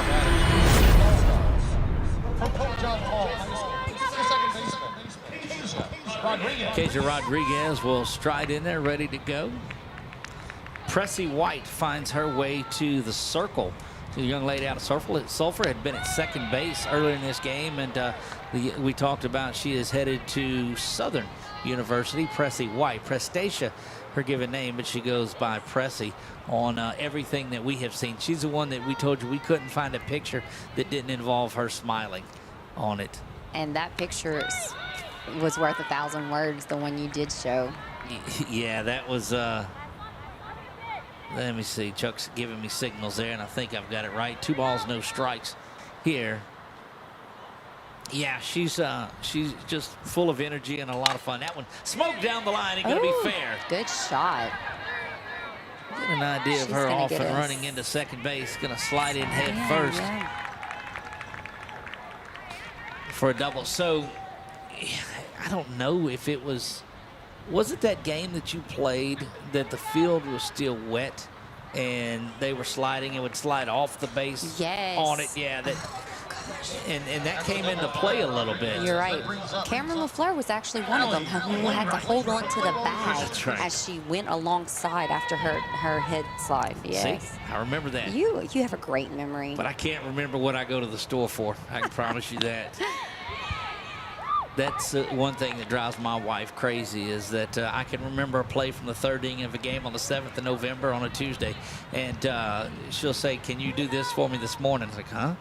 Keisha Rodriguez will stride in there, ready to go. Pressy White finds her way to the circle. The young lady out of Sulphur had been at second base earlier in this game, and we talked about she is headed to Southern University. Pressy White, Prestatia, her given name, but she goes by Pressy on everything that we have seen. She's the one that we told you we couldn't find a picture that didn't involve her smiling on it. And that picture was worth 1,000 words, the one you did show. Yeah, that was, let me see, Chuck's giving me signals there, and I think I've got it right. 2 balls, no strikes here. Yeah, she's just full of energy and a lot of fun. That one smoked down the line, ain't gonna be fair. Good shot. Get an idea of her off and running into second base. Gonna slide in head first for a double. So, I don't know if it was it that game that you played that the field was still wet and they were sliding and would slide off the base on it? Yeah, that and that came into play a little bit. You're right. Cameron LaFleur was actually one of them who had to hold on to the bag That's right. as she went alongside after her head slide. Yes. See, I remember that. You have a great memory. But I can't remember what I go to the store for. I can promise you that. That's one thing that drives my wife crazy is that I can remember a play from the third inning of a game on the 7th of November on a Tuesday. And she'll say, can you do this for me this morning? I was like, huh?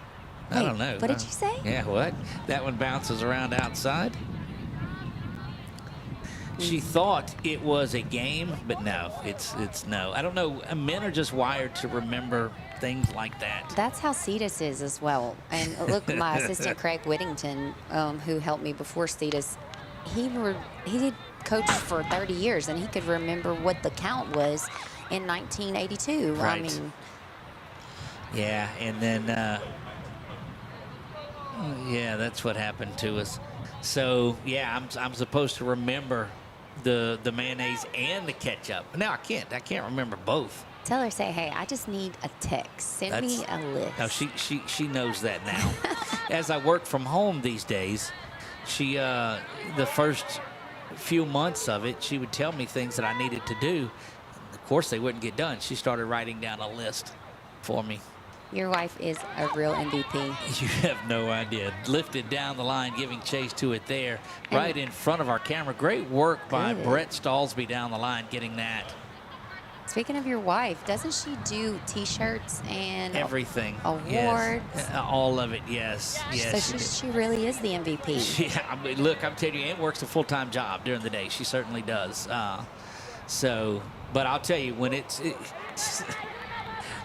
I don't know. What did you say? Yeah, what? That one bounces around outside. She thought it was a game, but no, it's no. I don't know. Men are just wired to remember things like that. That's how Cetus is as well. And look, my assistant Craig Whittington, who helped me before Cetus, he did coach for 30 years, and he could remember what the count was in 1982. Right. I mean, yeah, and then yeah, that's what happened to us. So yeah, I'm supposed to remember the mayonnaise and the ketchup. Now I can't remember both. tell her, say, hey, I just need a text. Send me a list. No, she knows that now. As I work from home these days, she the first few months of it, she would tell me things that I needed to do. Of course, they wouldn't get done. She started writing down a list for me. Your wife is a real MVP. You have no idea. Lifted down the line, giving chase to it there, right in front of our camera. Great work by Brett Stallsby down the line, getting that. Speaking of your wife, doesn't she do T-shirts and everything? Awards? Yes. All of it, yes. Yes. So she really is the MVP. Yeah, I mean, look, I'm telling you, Ann works a full-time job during the day. She certainly does. But I'll tell you, when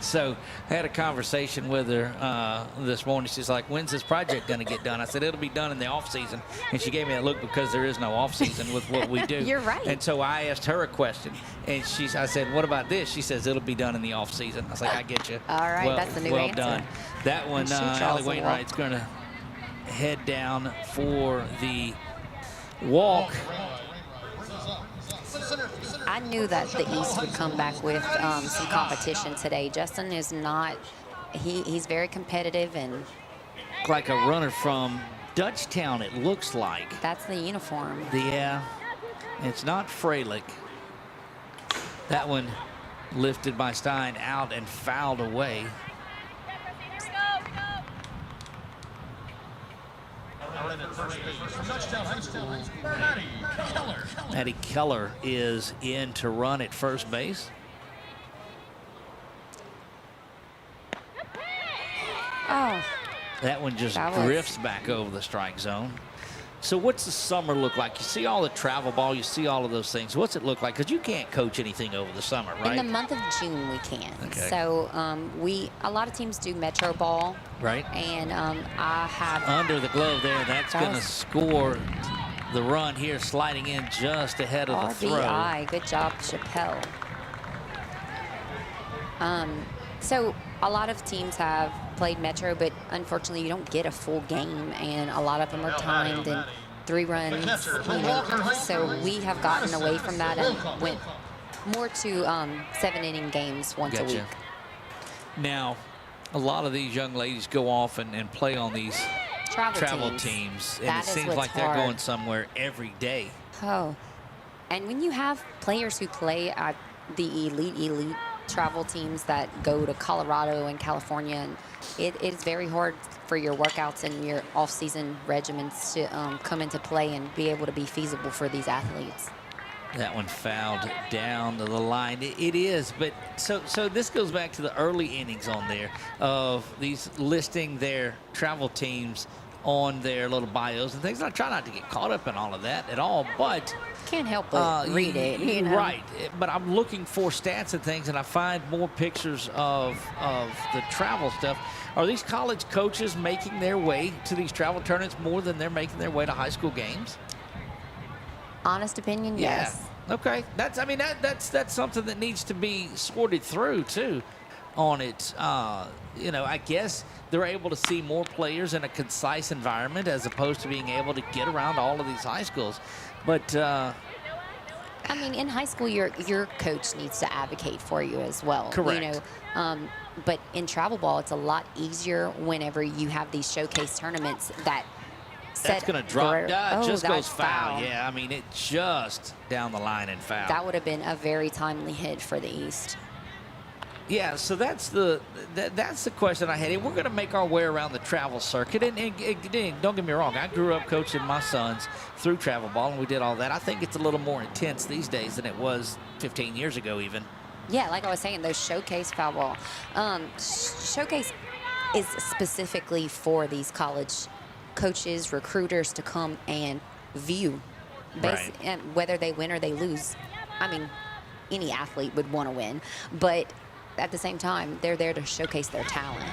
so I had a conversation with her this morning. She's like, when's this project going to get done? I said, it'll be done in the off season. And she gave me that look because there is no off season with what we do. You're right. And so I asked her a question. And I said, what about this? She says, it'll be done in the off season. I was like, I get you. All right, well, that's the new well answer. Done. That one, Allie Wainwright's going to head down for the walk. I knew that the East would come back with some competition today. Justin is not, he's very competitive and. Like a runner from Dutchtown, it looks like. That's the uniform. Yeah, it's not Freilich. That one lifted by Stein out and fouled away. Maddie Keller is in to run at first base. Oh. That one just drifts back over the strike zone. So what's the summer look like? You see all the travel ball, you see all of those things. What's it look like? Because you can't coach anything over the summer, right? In the month of June, we can. Okay. So a lot of teams do Metro ball. Right. And I have. Under the glove there, that's going to score the run here, sliding in just ahead of the throw. RBI, good job, Chappelle. So a lot of teams have played Metro, but unfortunately you don't get a full game, and a lot of them are timed and 3 runs. So we have gotten away from that and went more to 7-inning games once a week. Now, a lot of these young ladies go off and play on these travel teams, and it seems like they're going somewhere every day. Oh, and when you have players who play at the elite travel teams that go to Colorado and California, and it is very hard for your workouts and your off-season regimens to come into play and be able to be feasible for these athletes. That one fouled down to the line. It is, but so this goes back to the early innings on there of these listing their travel teams on their little bios and things. I try not to get caught up in all of that at all, but can't help but read it. You know? Right, but I'm looking for stats and things, and I find more pictures of the travel stuff. Are these college coaches making their way to these travel tournaments more than they're making their way to high school games? Honest opinion, yes. Okay, that's something that needs to be sorted through too on it. I guess they're able to see more players in a concise environment as opposed to being able to get around all of these high schools. But I mean, in high school, your coach needs to advocate for you as well. Correct. But in travel ball, it's a lot easier whenever you have these showcase tournaments that That's going to drop. Just goes that's foul. Yeah, I mean, it just down the line and foul. That would have been a very timely hit for the East. Yeah, so that's the question I had. And we're going to make our way around the travel circuit. And don't get me wrong, I grew up coaching my sons through travel ball, and we did all that. I think it's a little more intense these days than it was 15 years ago even. Yeah, like I was saying, those showcase foul ball. Showcase is specifically for these college coaches, recruiters to come and view, Right. and whether they win or they lose. I mean, any athlete would want to win, but at the same time, they're there to showcase their talent.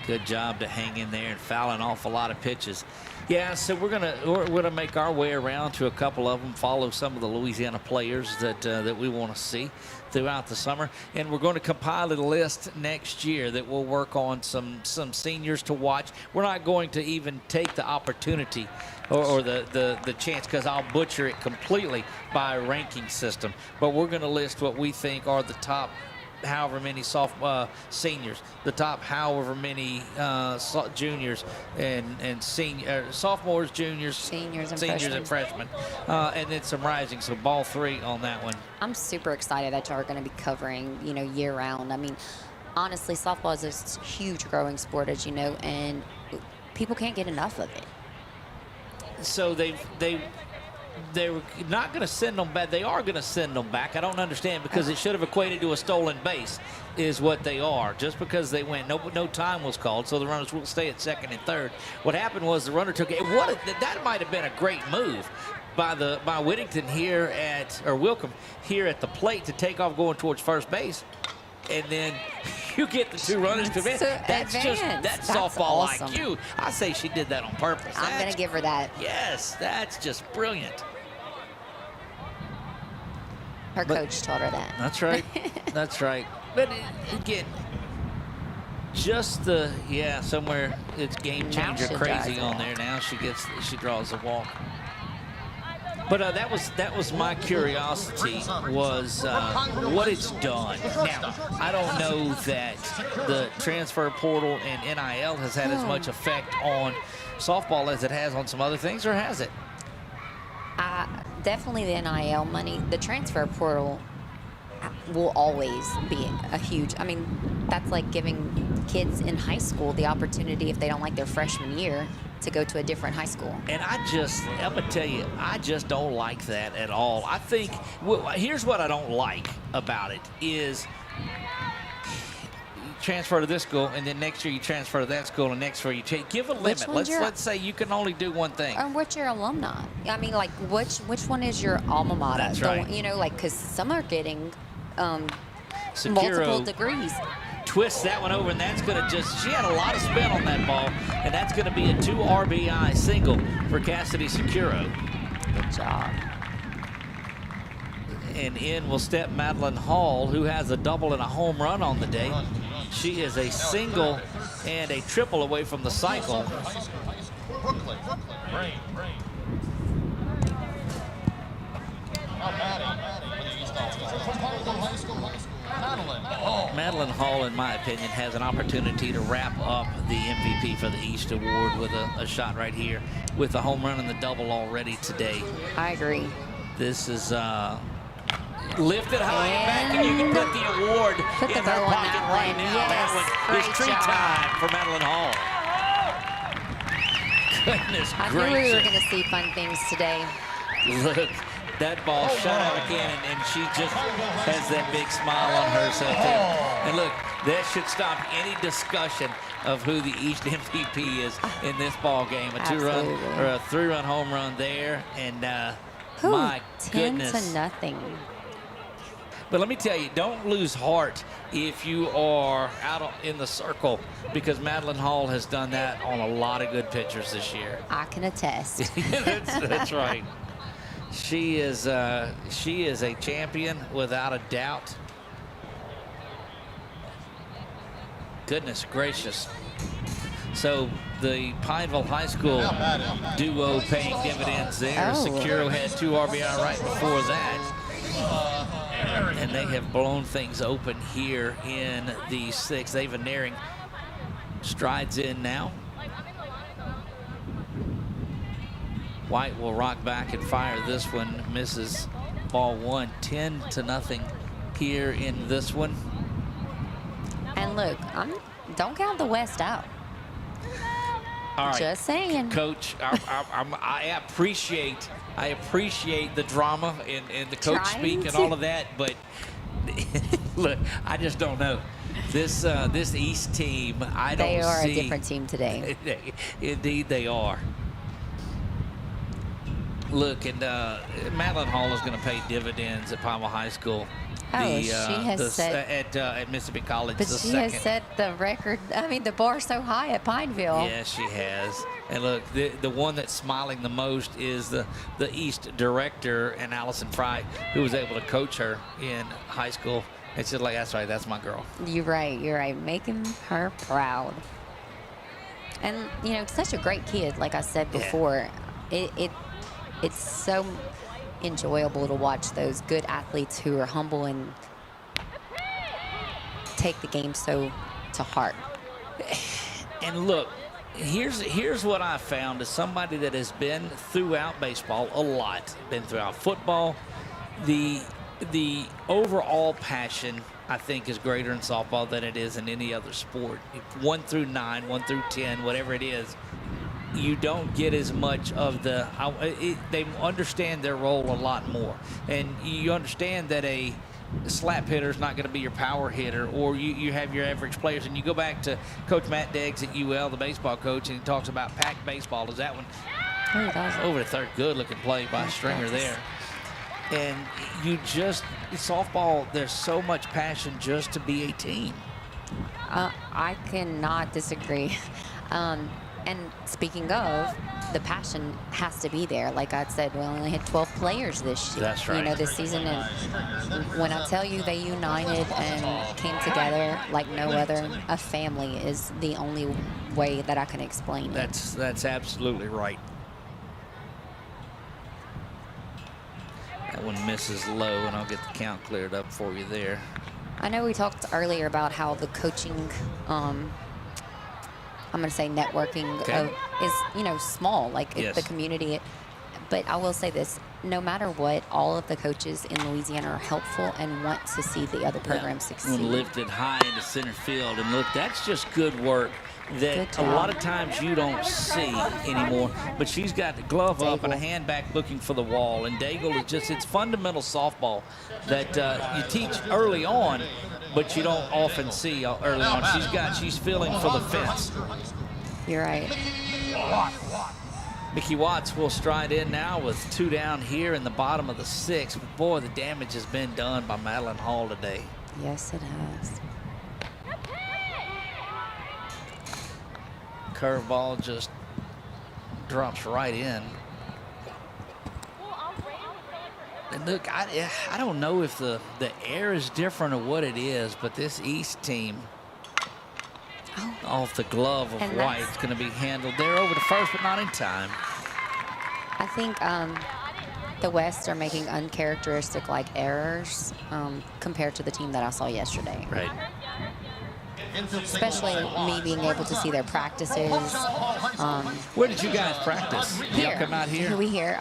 Good job to hang in there and foul an awful lot of pitches. Yeah, so we're gonna make our way around to a couple of them, follow some of the Louisiana players that we want to see throughout the summer, and we're going to compile a list next year that we'll work on some seniors to watch. We're not going to even take the opportunity or the chance, because I'll butcher it completely by a ranking system, but we're going to list what we think are the top however many seniors, the top however many juniors and sophomores, juniors, seniors and freshmen, and then some rising. So ball 3 on that one. I'm super excited that y'all are going to be covering, year round. I mean, honestly, softball is a huge growing sport, as you know, and people can't get enough of it. So they were not going to send them back. They are going to send them back. I don't understand, because it should have equated to a stolen base is what they are. Just because they went, no time was called, so the runners will stay at second and third. What happened was the runner took it. That might have been a great move by Whittington Wilcomb here at the plate to take off going towards first base. And then you get the 2 runners to advance. That's softball awesome. IQ. I say she did that on purpose. I'm going to give her that. Yes, that's just brilliant. Her coach told her that. That's right. That's right. But again, just somewhere it's game changer crazy on there. Now she draws a walk. But that was my curiosity, was what it's done. Now, I don't know that the transfer portal and NIL has had as much effect on softball as it has on some other things, or has it? Definitely the NIL money. The transfer portal will always be a huge, I mean, that's like giving kids in high school the opportunity, if they don't like their freshman year, to go to a different high school. And I'm going to tell you, I just don't like that at all. I think, here's what I don't like about it is you transfer to this school, and then next year you transfer to that school, and next year you give a limit. Let's say you can only do one thing. And what's your alumni? I mean, like, which one is your alma mater? That's right. Because some are getting Securo multiple degrees. Twists that one over, and that's going to she had a lot of spin on that ball, and that's going to be a 2 RBI single for Cassidy Securo. Good job. And in will step Madeline Hall, who has a double and a home run on the day. She is a single and a triple away from the cycle. Madeline Hall, in my opinion, has an opportunity to wrap up the MVP for the East Award with a shot right here with the home run and the double already today. I agree. This is lifted high and back, and you can put the award in her pocket right now. Yes, that one is treat time for Madeline Hall. Goodness I gracious. knew we were going to see fun things today. Look, that ball shot out of cannon, and she just has that big smile on herself, too. And look, that should stop any discussion of who the East MVP is in this ball game. A 2-run or a 3-run home run there, and my 10 goodness. to nothing. But let me tell you, don't lose heart if you are out in the circle, because Madeline Hall has done that on a lot of good pitchers this year. I can attest. That's right. She is a champion without a doubt. Goodness gracious. So the Pineville High School duo paying dividends there. Oh. Securo had 2 RBI right before that. And they have blown things open here in the sixth. Ava Naring strides in now. White will rock back and fire this one. Misses ball one. 10-0 here in this one. And look, don't count the West out. All right. Just saying. Coach, I appreciate the drama and the coach speak and all of that, but look, I just don't know. This East team, I don't see. They are a different team today. Indeed, they are. Look, and Madeline Hall is going to pay dividends at Palma High School. She has set at Mississippi College. But she has set the record. I mean, the bar so high at Pineville. Yes, she has. And look, the one that's smiling the most is the East director, and Allison Fry, who was able to coach her in high school. And she's like, that's right, that's my girl. You're right. Making her proud. And, you know, such a great kid, like I said before. Yeah. It's so enjoyable to watch those good athletes who are humble and take the game so to heart. And look, here's what I found as somebody that has been throughout baseball a lot, been throughout football. The overall passion, I think, is greater in softball than it is in any other sport. 1 through 9, 1 through 10, whatever it is, you don't get as much of they understand their role a lot more. And you understand that a slap hitter is not going to be your power hitter, or you have your average players. And you go back to Coach Matt Deggs at UL, the baseball coach, and he talks about packed baseball. Is that one? Over the third. Good looking play by Stringer there. And softball, there's so much passion just to be a team. I cannot disagree. And speaking of, the passion has to be there. Like I said, we only had 12 players this year. That's right. You know, this season. And when I tell you they united and came together like no other, a family is the only way that I can explain it. That's absolutely right. That one misses low, and I'll get the count cleared up for you there. I know we talked earlier about how the coaching, I'm going to say networking is, you know, small, like the community. But I will say this, no matter what, all of the coaches in Louisiana are helpful and want to see the other programs succeed. One lifted high into center field. And look, that's just good work that a lot of times you don't see anymore. But she's got the glove up and a hand back looking for the wall. And Daigle is just, it's fundamental softball that you teach early on, but you don't often see early on. She's feeling for the fence. You're right. Mickey Watts will stride in now with 2 down here in the bottom of the 6th. But boy, the damage has been done by Madeline Hall today. Yes, it has. Curveball just drops right in. And look, I don't know if the air is different or what it is, but this East team, off the glove of White, is going to be handled there over to first, but not in time. I think the West are making uncharacteristic errors compared to the team that I saw yesterday. Right. Especially me being able to see their practices. Where did you guys practice? Here. Y'all come out here? We here.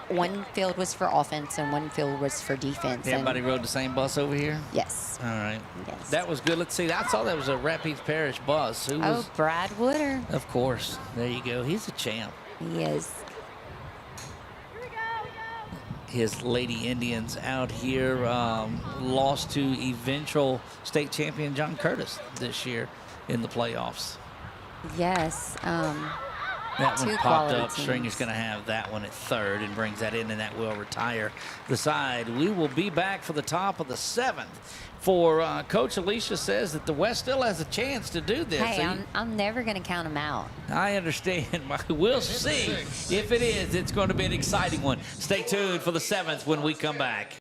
One field was for offense and one field was for defense. Everybody rode the same bus over here? Yes. All right. Yes. That was good. Let's see. I saw that was a Rapides Parish bus. Who was? Oh, Brad Wooder. Of course. There you go. He's a champ. He is. His Lady Indians out here lost to eventual state champion John Curtis this year in the playoffs. Yes. That one popped up. Stringer's going to have that one at third and brings that in, and that will retire the side. We will be back for the top of the 7th. For Coach Alicia says that the West still has a chance to do this. Hey, I'm never going to count them out. I understand. We'll see if it is. It's going to be an exciting one. Stay tuned for the 7th when we come back.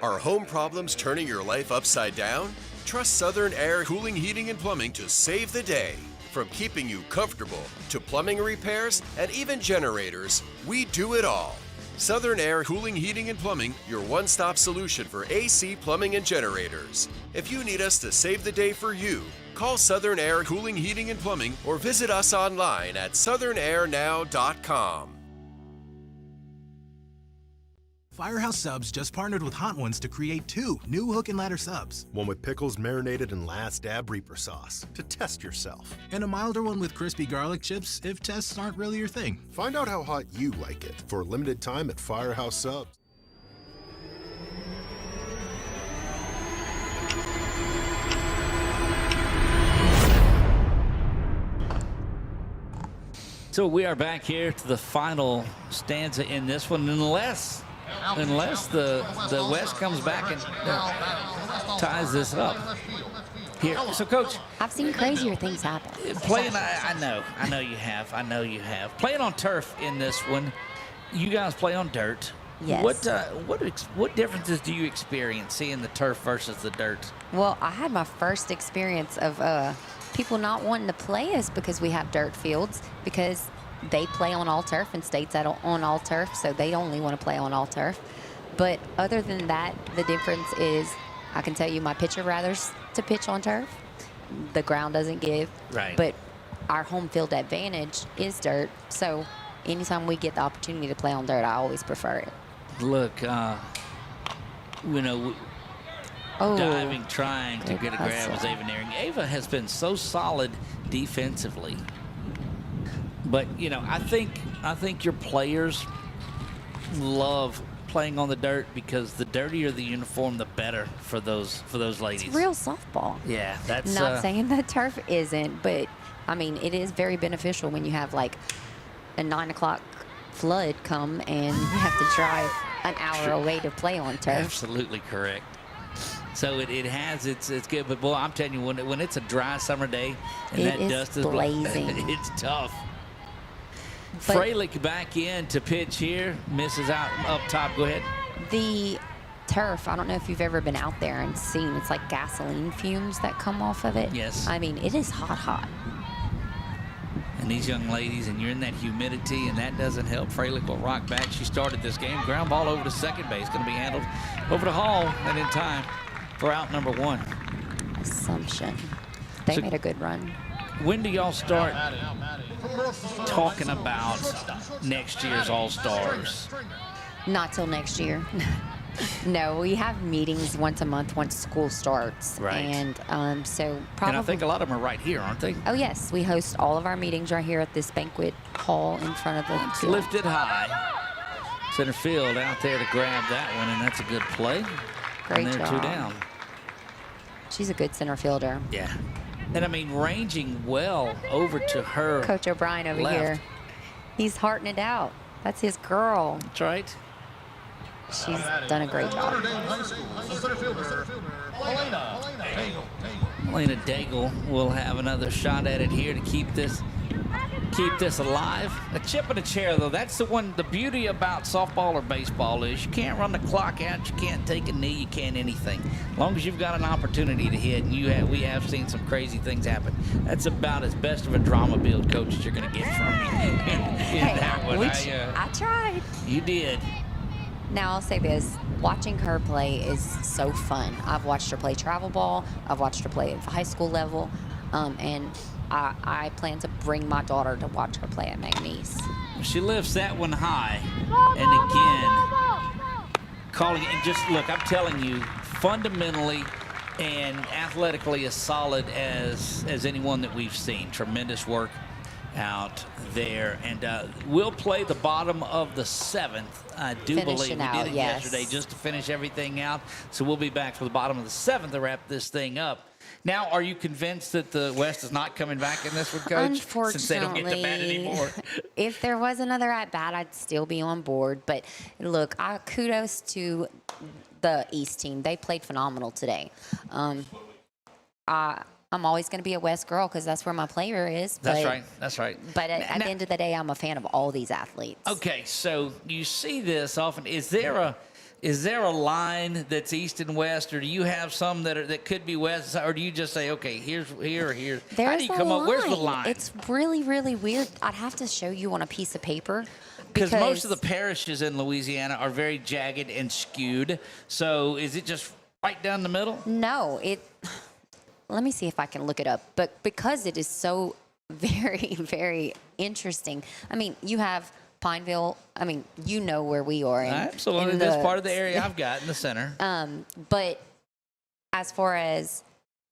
Are home problems turning your life upside down? Trust Southern Air Cooling, Heating, and Plumbing to save the day. From keeping you comfortable to plumbing repairs and even generators, we do it all. Southern Air Cooling, Heating, and Plumbing, your one-stop solution for AC, plumbing, and generators. If you need us to save the day for you, call Southern Air Cooling, Heating, and Plumbing or visit us online at southernairnow.com. Firehouse Subs just partnered with Hot Ones to create 2 new hook and ladder subs. One with pickles marinated in Last Dab Reaper sauce to test yourself. And a milder one with crispy garlic chips if tests aren't really your thing. Find out how hot you like it for a limited time at Firehouse Subs. So we are back here to the final stanza in this one, unless the West comes back and ties this up here. So, Coach, I've seen crazier things happen. Playing, I know you have. Playing on turf in this one, you guys play on dirt. Yes. What differences do you experience seeing the turf versus the dirt? Well, I had my first experience of people not wanting to play us because we have dirt fields, because they play on all turf and states that on all turf, so they only want to play on all turf. But other than that, the difference is, I can tell you my pitcher rathers to pitch on turf. The ground doesn't give. Right. But our home field advantage is dirt, so anytime we get the opportunity to play on dirt, I always prefer it. Look, diving, trying to get a grab was Ava Nearing. Ava has been so solid defensively. But, I think your players love playing on the dirt, because the dirtier the uniform, the better for those ladies. It's real softball. Yeah, that's not saying that turf isn't, but I mean, it is very beneficial when you have like a 9 o'clock flood come and you have to drive an hour away to play on turf. Absolutely correct. So it has it's good, but boy, I'm telling you, when it's a dry summer day and that dust is blazing, it's tough. But Freilich back in to pitch here, misses out up top. Go ahead. The turf, I don't know if you've ever been out there and seen, it's like gasoline fumes that come off of it. Yes. I mean, it is hot. And these young ladies, and you're in that humidity, and that doesn't help. Freilich will rock back. She started this game. Ground ball over to second base. Going to be handled over to Hall, and in time for out number 1. Assumption. They made a good run. When do y'all start talking about next year's All-Stars? Not till next year. No, we have meetings once a month once school starts. Right. And so probably. And I think a lot of them are right here, aren't they? Oh, yes. We host all of our meetings right here at this banquet hall in front of the It's field. lifted high. Center field out there to grab that one, and that's a good play. Great and they're job. 2 down. She's a good center fielder. Yeah. And I mean, ranging well over to her. Coach O'Brien over left. here. He's hearting it out. That's his girl. That's right. She's done a great job. Elena Daigle will have another shot at it here to keep this alive. A chip and a chair, though. That's the beauty about softball or baseball is you can't run the clock out, you can't take a knee, you can't anything. As long as you've got an opportunity to hit, and we have seen some crazy things happen. That's about as best of a drama build, coach, as you're going to get from me in that one. I tried. You did. Now, I'll say this. Watching her play is so fun. I've watched her play travel ball. I've watched her play at high school level. And I plan to bring my daughter to watch her play at McNeese. She lifts that one high. And again, calling it. And just look, I'm telling you, fundamentally and athletically as solid as anyone that we've seen. Tremendous work out there. And we'll play the bottom of the 7th. I do believe we did it yesterday just to finish everything out. So we'll be back for the bottom of the 7th to wrap this thing up. Now, are you convinced that the West is not coming back in this one, Coach? Unfortunately, since they don't get the bat anymore. If there was another at-bat, I'd still be on board. But, look, kudos to the East team. They played phenomenal today. I'm always going to be a West girl because that's where my player is. That's right. That's right. But at the end of the day, I'm a fan of all these athletes. Okay, so you see this often. Is there Is there a line that's east and west, or do you have some that could be west, or do you just say, okay, here or here? There's How do you come up? Where's the line? It's really, really weird. I'd have to show you on a piece of paper. Because most of the parishes in Louisiana are very jagged and skewed. So is it just right down the middle? No, let me see if I can look it up. But because it is so very, very interesting. I mean, you have Pineville. I mean, you know where we are. Absolutely. That's part of the area I've got in the center. But as far as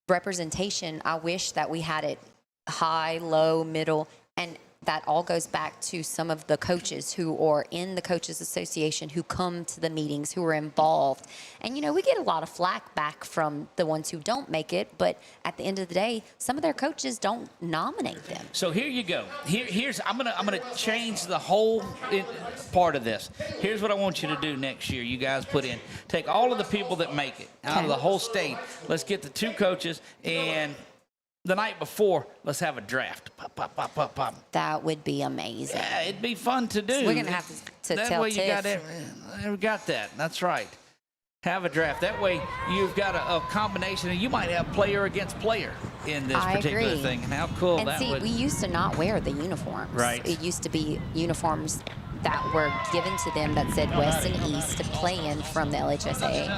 representation, I wish that we had it high, low, middle, and that all goes back to some of the coaches who are in the Coaches Association, who come to the meetings, who are involved. And, you know, we get a lot of flack back from the ones who don't make it, but at the end of the day, some of their coaches don't nominate them. So here you go. I'm gonna change the whole part of this. Here's what I want you to do next year. You guys put in, take all of the people that make it out of the whole state. Let's get the 2 coaches, and the night before, let's have a draft. Pop, pop, pop, pop, pop. That would be amazing. Yeah, it'd be fun to do. So we're going to have to that tell way Tiff. We got that. That's right. Have a draft. That way you've got a combination, and you might have player against player in this particular thing. And how cool and that see, would. we used to not wear the uniforms. Right. It used to be uniforms that were given to them that said West and East to play in from the LHSAA.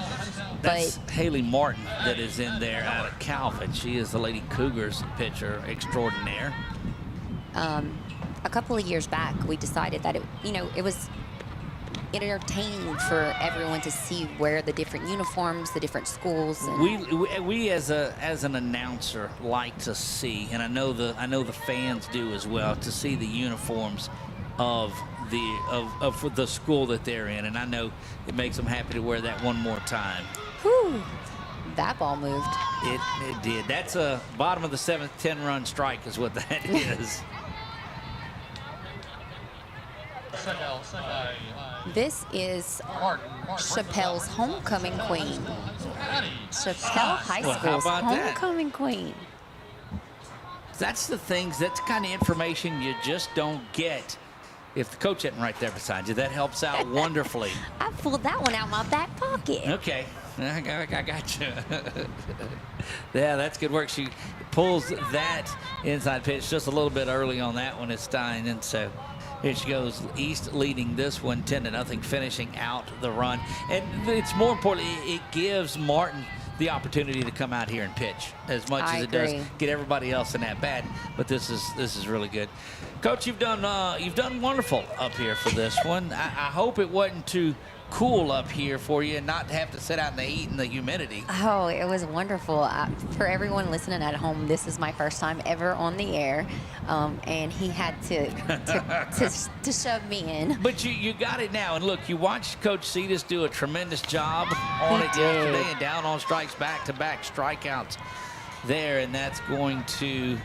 That's Haley Martin that is in there out of Calvin. She is the Lady Cougars pitcher extraordinaire. A couple of years back, we decided that it was entertaining for everyone to see where the different uniforms, the different schools. And we as an announcer like to see, and I know the fans do as well, to see the uniforms of the school that they're in, and I know it makes them happy to wear that one more time. Whew, that ball moved. It did. That's a bottom of the 7th 10-run strike is what that is. This is Chappelle's homecoming queen. Chappelle High School's homecoming queen. That's the things, that's the kind of information you just don't get if the coach isn't right there beside you. That helps out wonderfully. I pulled that one out of my back pocket. Okay. I got you. Yeah, that's good work. She pulls that inside pitch just a little bit early on that one. It's Stein, and so here she goes. East leading this one 10-0, finishing out the run. And it's more important, it gives Martin the opportunity to come out here and pitch as much as it does get everybody else in at bat. But this is really good. Coach, you've done wonderful up here for this one. I hope it wasn't too cool up here for you and not have to sit out in the heat and the humidity. Oh, it was wonderful. For everyone listening at home, this is my first time ever on the air, and he had to shove me in. But you got it now, and look, you watched Coach Cetus do a tremendous job on it yesterday, and down on strikes, back-to-back strikeouts there, and that's going to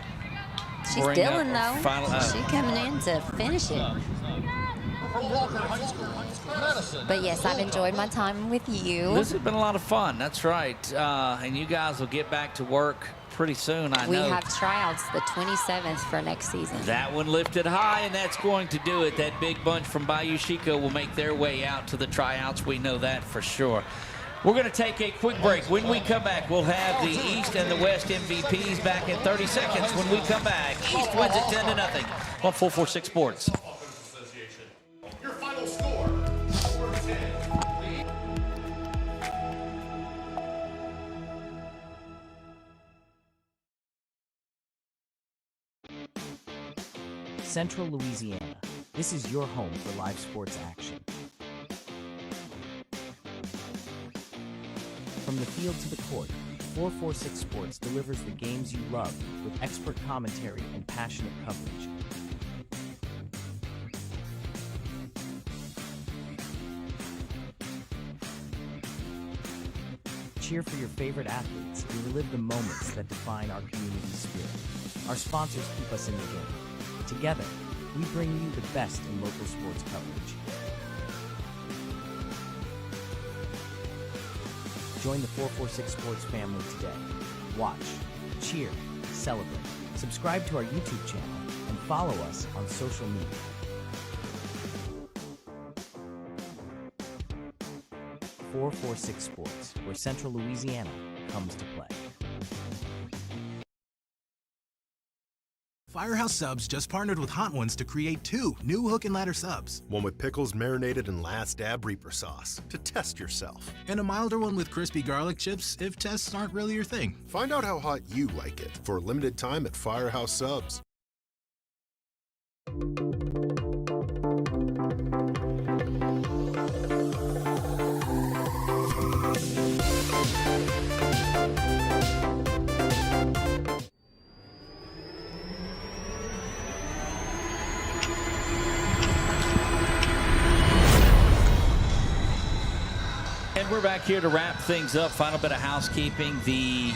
She's Dylan, though. She's coming in to finish it. But yes, I've enjoyed my time with you. This has been a lot of fun. That's right. And you guys will get back to work pretty soon, I know. We have tryouts the 27th for next season. That one lifted high, and that's going to do it. That big bunch from Bayou Chico will make their way out to the tryouts. We know that for sure. We're going to take a quick break. When we come back, we'll have the East and the West MVPs back in 30 seconds. When we come back, East wins it 10-0 on 446 Sports. Your final score, 4-10. Central Louisiana. This is your home for live sports action. From the field to the court, 446 Sports delivers the games you love with expert commentary and passionate coverage. Cheer for your favorite athletes and relive the moments that define our community spirit. Our sponsors keep us in the game. Together, we bring you the best in local sports coverage. Join the 446 Sports family today. Watch, cheer, celebrate. Subscribe to our YouTube channel and follow us on social media. 446 Sports, where Central Louisiana comes to play. Firehouse Subs just partnered with Hot Ones to create 2 new hook and ladder subs. One with pickles marinated in Last Dab Reaper sauce to test yourself. And a milder one with crispy garlic chips if tests aren't really your thing. Find out how hot you like it for a limited time at Firehouse Subs. And we're back here to wrap things up. Final bit of housekeeping. The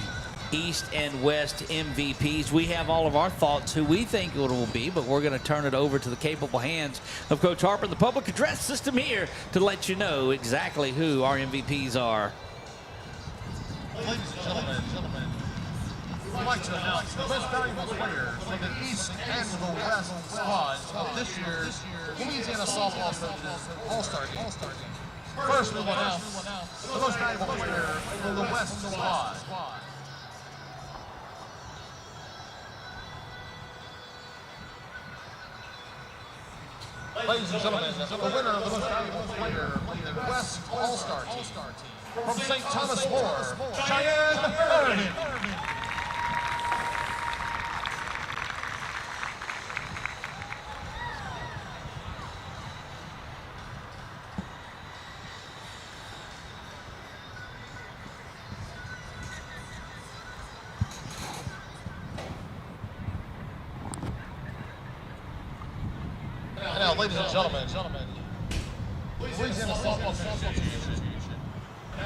East and West MVPs. We have all of our thoughts who we think it will be, but we're going to turn it over to the capable hands of Coach Harper, the public address system here, to let you know exactly who our MVPs are. Ladies and gentlemen, we'd like to announce the most valuable player for the East and the West squads of this year's Louisiana Softball Coaches All-Star Game. First, we will announce the most valuable player for the West squad. Ladies and gentlemen, the winner of the most valuable player for the West All-Star Team from St. Thomas More, Cheyenne Ernie. Now, ladies and gentlemen, Louisiana Softball Association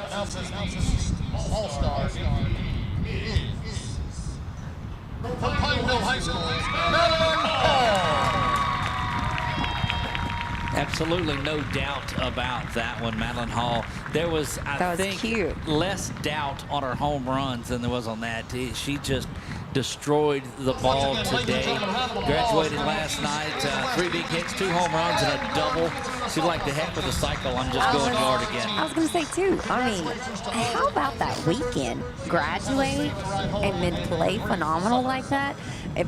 announces All-Star is from Pineville High School, Madeline Hall. Absolutely no doubt about that one, Madeline Hall. There was, I think, less doubt on her home runs than there was on that. She just destroyed the ball today. Graduated last night, 3 big hits, 2 home runs, and a double. She's like, the heck with the cycle. I'm just going yard again. I was going to say, too, I mean, how about that weekend? Graduate and then play phenomenal like that?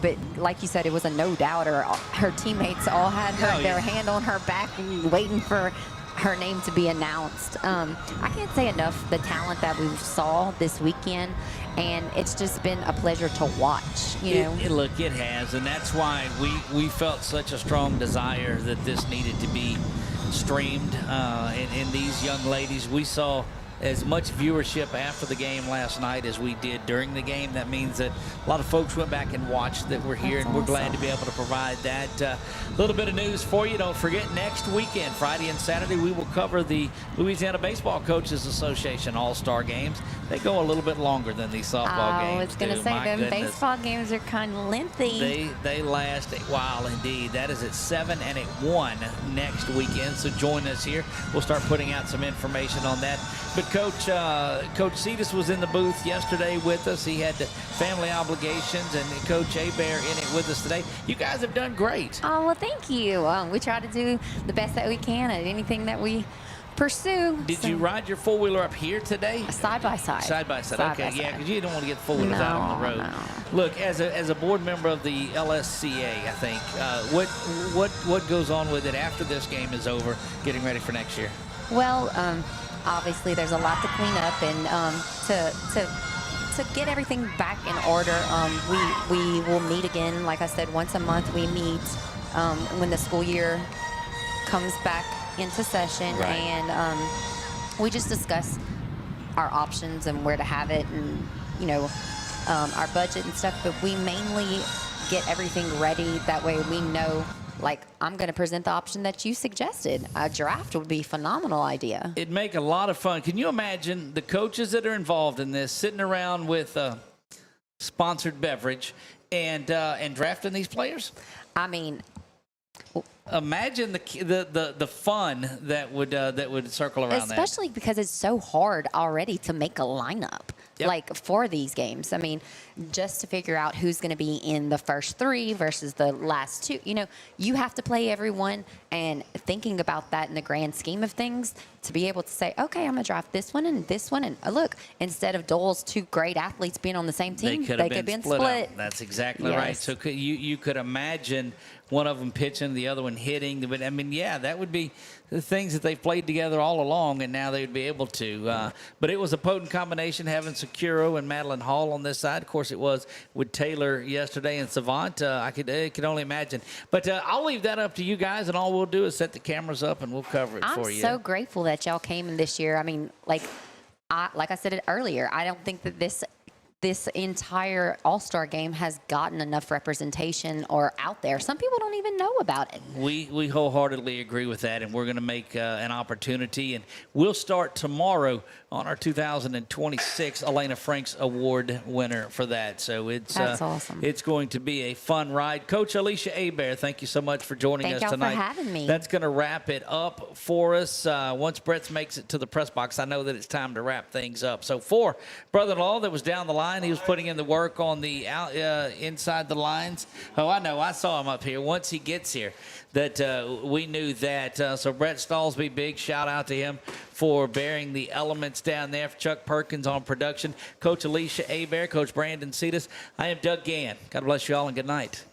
But like you said, it was a no-doubter. Her teammates all had their hand on her back waiting for her name to be announced. I can't say enough the talent that we saw this weekend, and it's just been a pleasure to watch. You know, look, it has, and that's why we felt such a strong desire that this needed to be streamed. And these young ladies, we saw as much viewership after the game last night as we did during the game. That means that a lot of folks went back and watched that we're here, and we're glad to be able to provide that. Little bit of news for you. Don't forget, next weekend, Friday and Saturday, we will cover the Louisiana Baseball Coaches Association All-Star Games. They go a little bit longer than these softball games. I was going to say, them baseball games are kind of lengthy. They last a while indeed. That is at 7 and at 1 next weekend, so join us here. We'll start putting out some information on that. But Coach Cetus was in the booth yesterday with us. He had family obligations, and Coach Hebert in it with us today. You guys have done great. Oh, well, thank you. We try to do the best that we can at anything that we pursue. Did you ride your four-wheeler up here today? Side by side. Side by side. Okay, yeah, because you don't want to get four-wheelers out on the road. No. Look, as a board member of the LSCA, I think, what goes on with it after this game is over, getting ready for next year? Well, obviously there's a lot to clean up, and to get everything back in order, we will meet again. Like I said, once a month we meet when the school year comes back into session, and we just discuss our options and where to have it, and our budget and stuff. But we mainly get everything ready. That way we know, like, I'm going to present the option that you suggested. A draft would be a phenomenal idea. It'd make a lot of fun. Can you imagine the coaches that are involved in this sitting around with a sponsored beverage and drafting these players? I mean, imagine the fun that would circle around that. Especially because it's so hard already to make a lineup. Yep. like for these games. I mean, just to figure out who's going to be in the first 3 versus the last 2. You know, you have to play everyone, and thinking about that in the grand scheme of things, to be able to say, okay, I'm going to draft this one, and look, instead of Dole's 2 great athletes being on the same team, they could have been split up. That's exactly right. Yes. So you could imagine one of them pitching, the other one hitting. But I mean, yeah, that would be the things that they've played together all along, and now they would be able to. But it was a potent combination having Securo and Madeline Hall on this side. Of course, it was with Taylor yesterday and Savant. I could only imagine. But I'll leave that up to you guys, and all we'll do is set the cameras up and we'll cover it for you. I'm so grateful that y'all came in this year. I mean, like I said it earlier, I don't think that this entire All-Star game has gotten enough representation or out there. Some people don't even know about it. We wholeheartedly agree with that, and we're going to make an opportunity. And we'll start tomorrow on our 2026 Elena Franks Award winner for that. So That's awesome. It's going to be a fun ride. Coach Alicia Hebert, thank you so much for joining us tonight. Thank y'all for having me. That's going to wrap it up for us. Once Brett makes it to the press box, I know that it's time to wrap things up. So for brother-in-law that was down the line, he was putting in the work on the inside the lines. Oh, I know. I saw him up here. Once he gets here, that we knew that. So Brett Stallsby, big shout out to him for bearing the elements down there. For Chuck Perkins on production, Coach Alicia Hebert, Coach Brandon Cetus. I am Doug Gann. God bless you all and good night.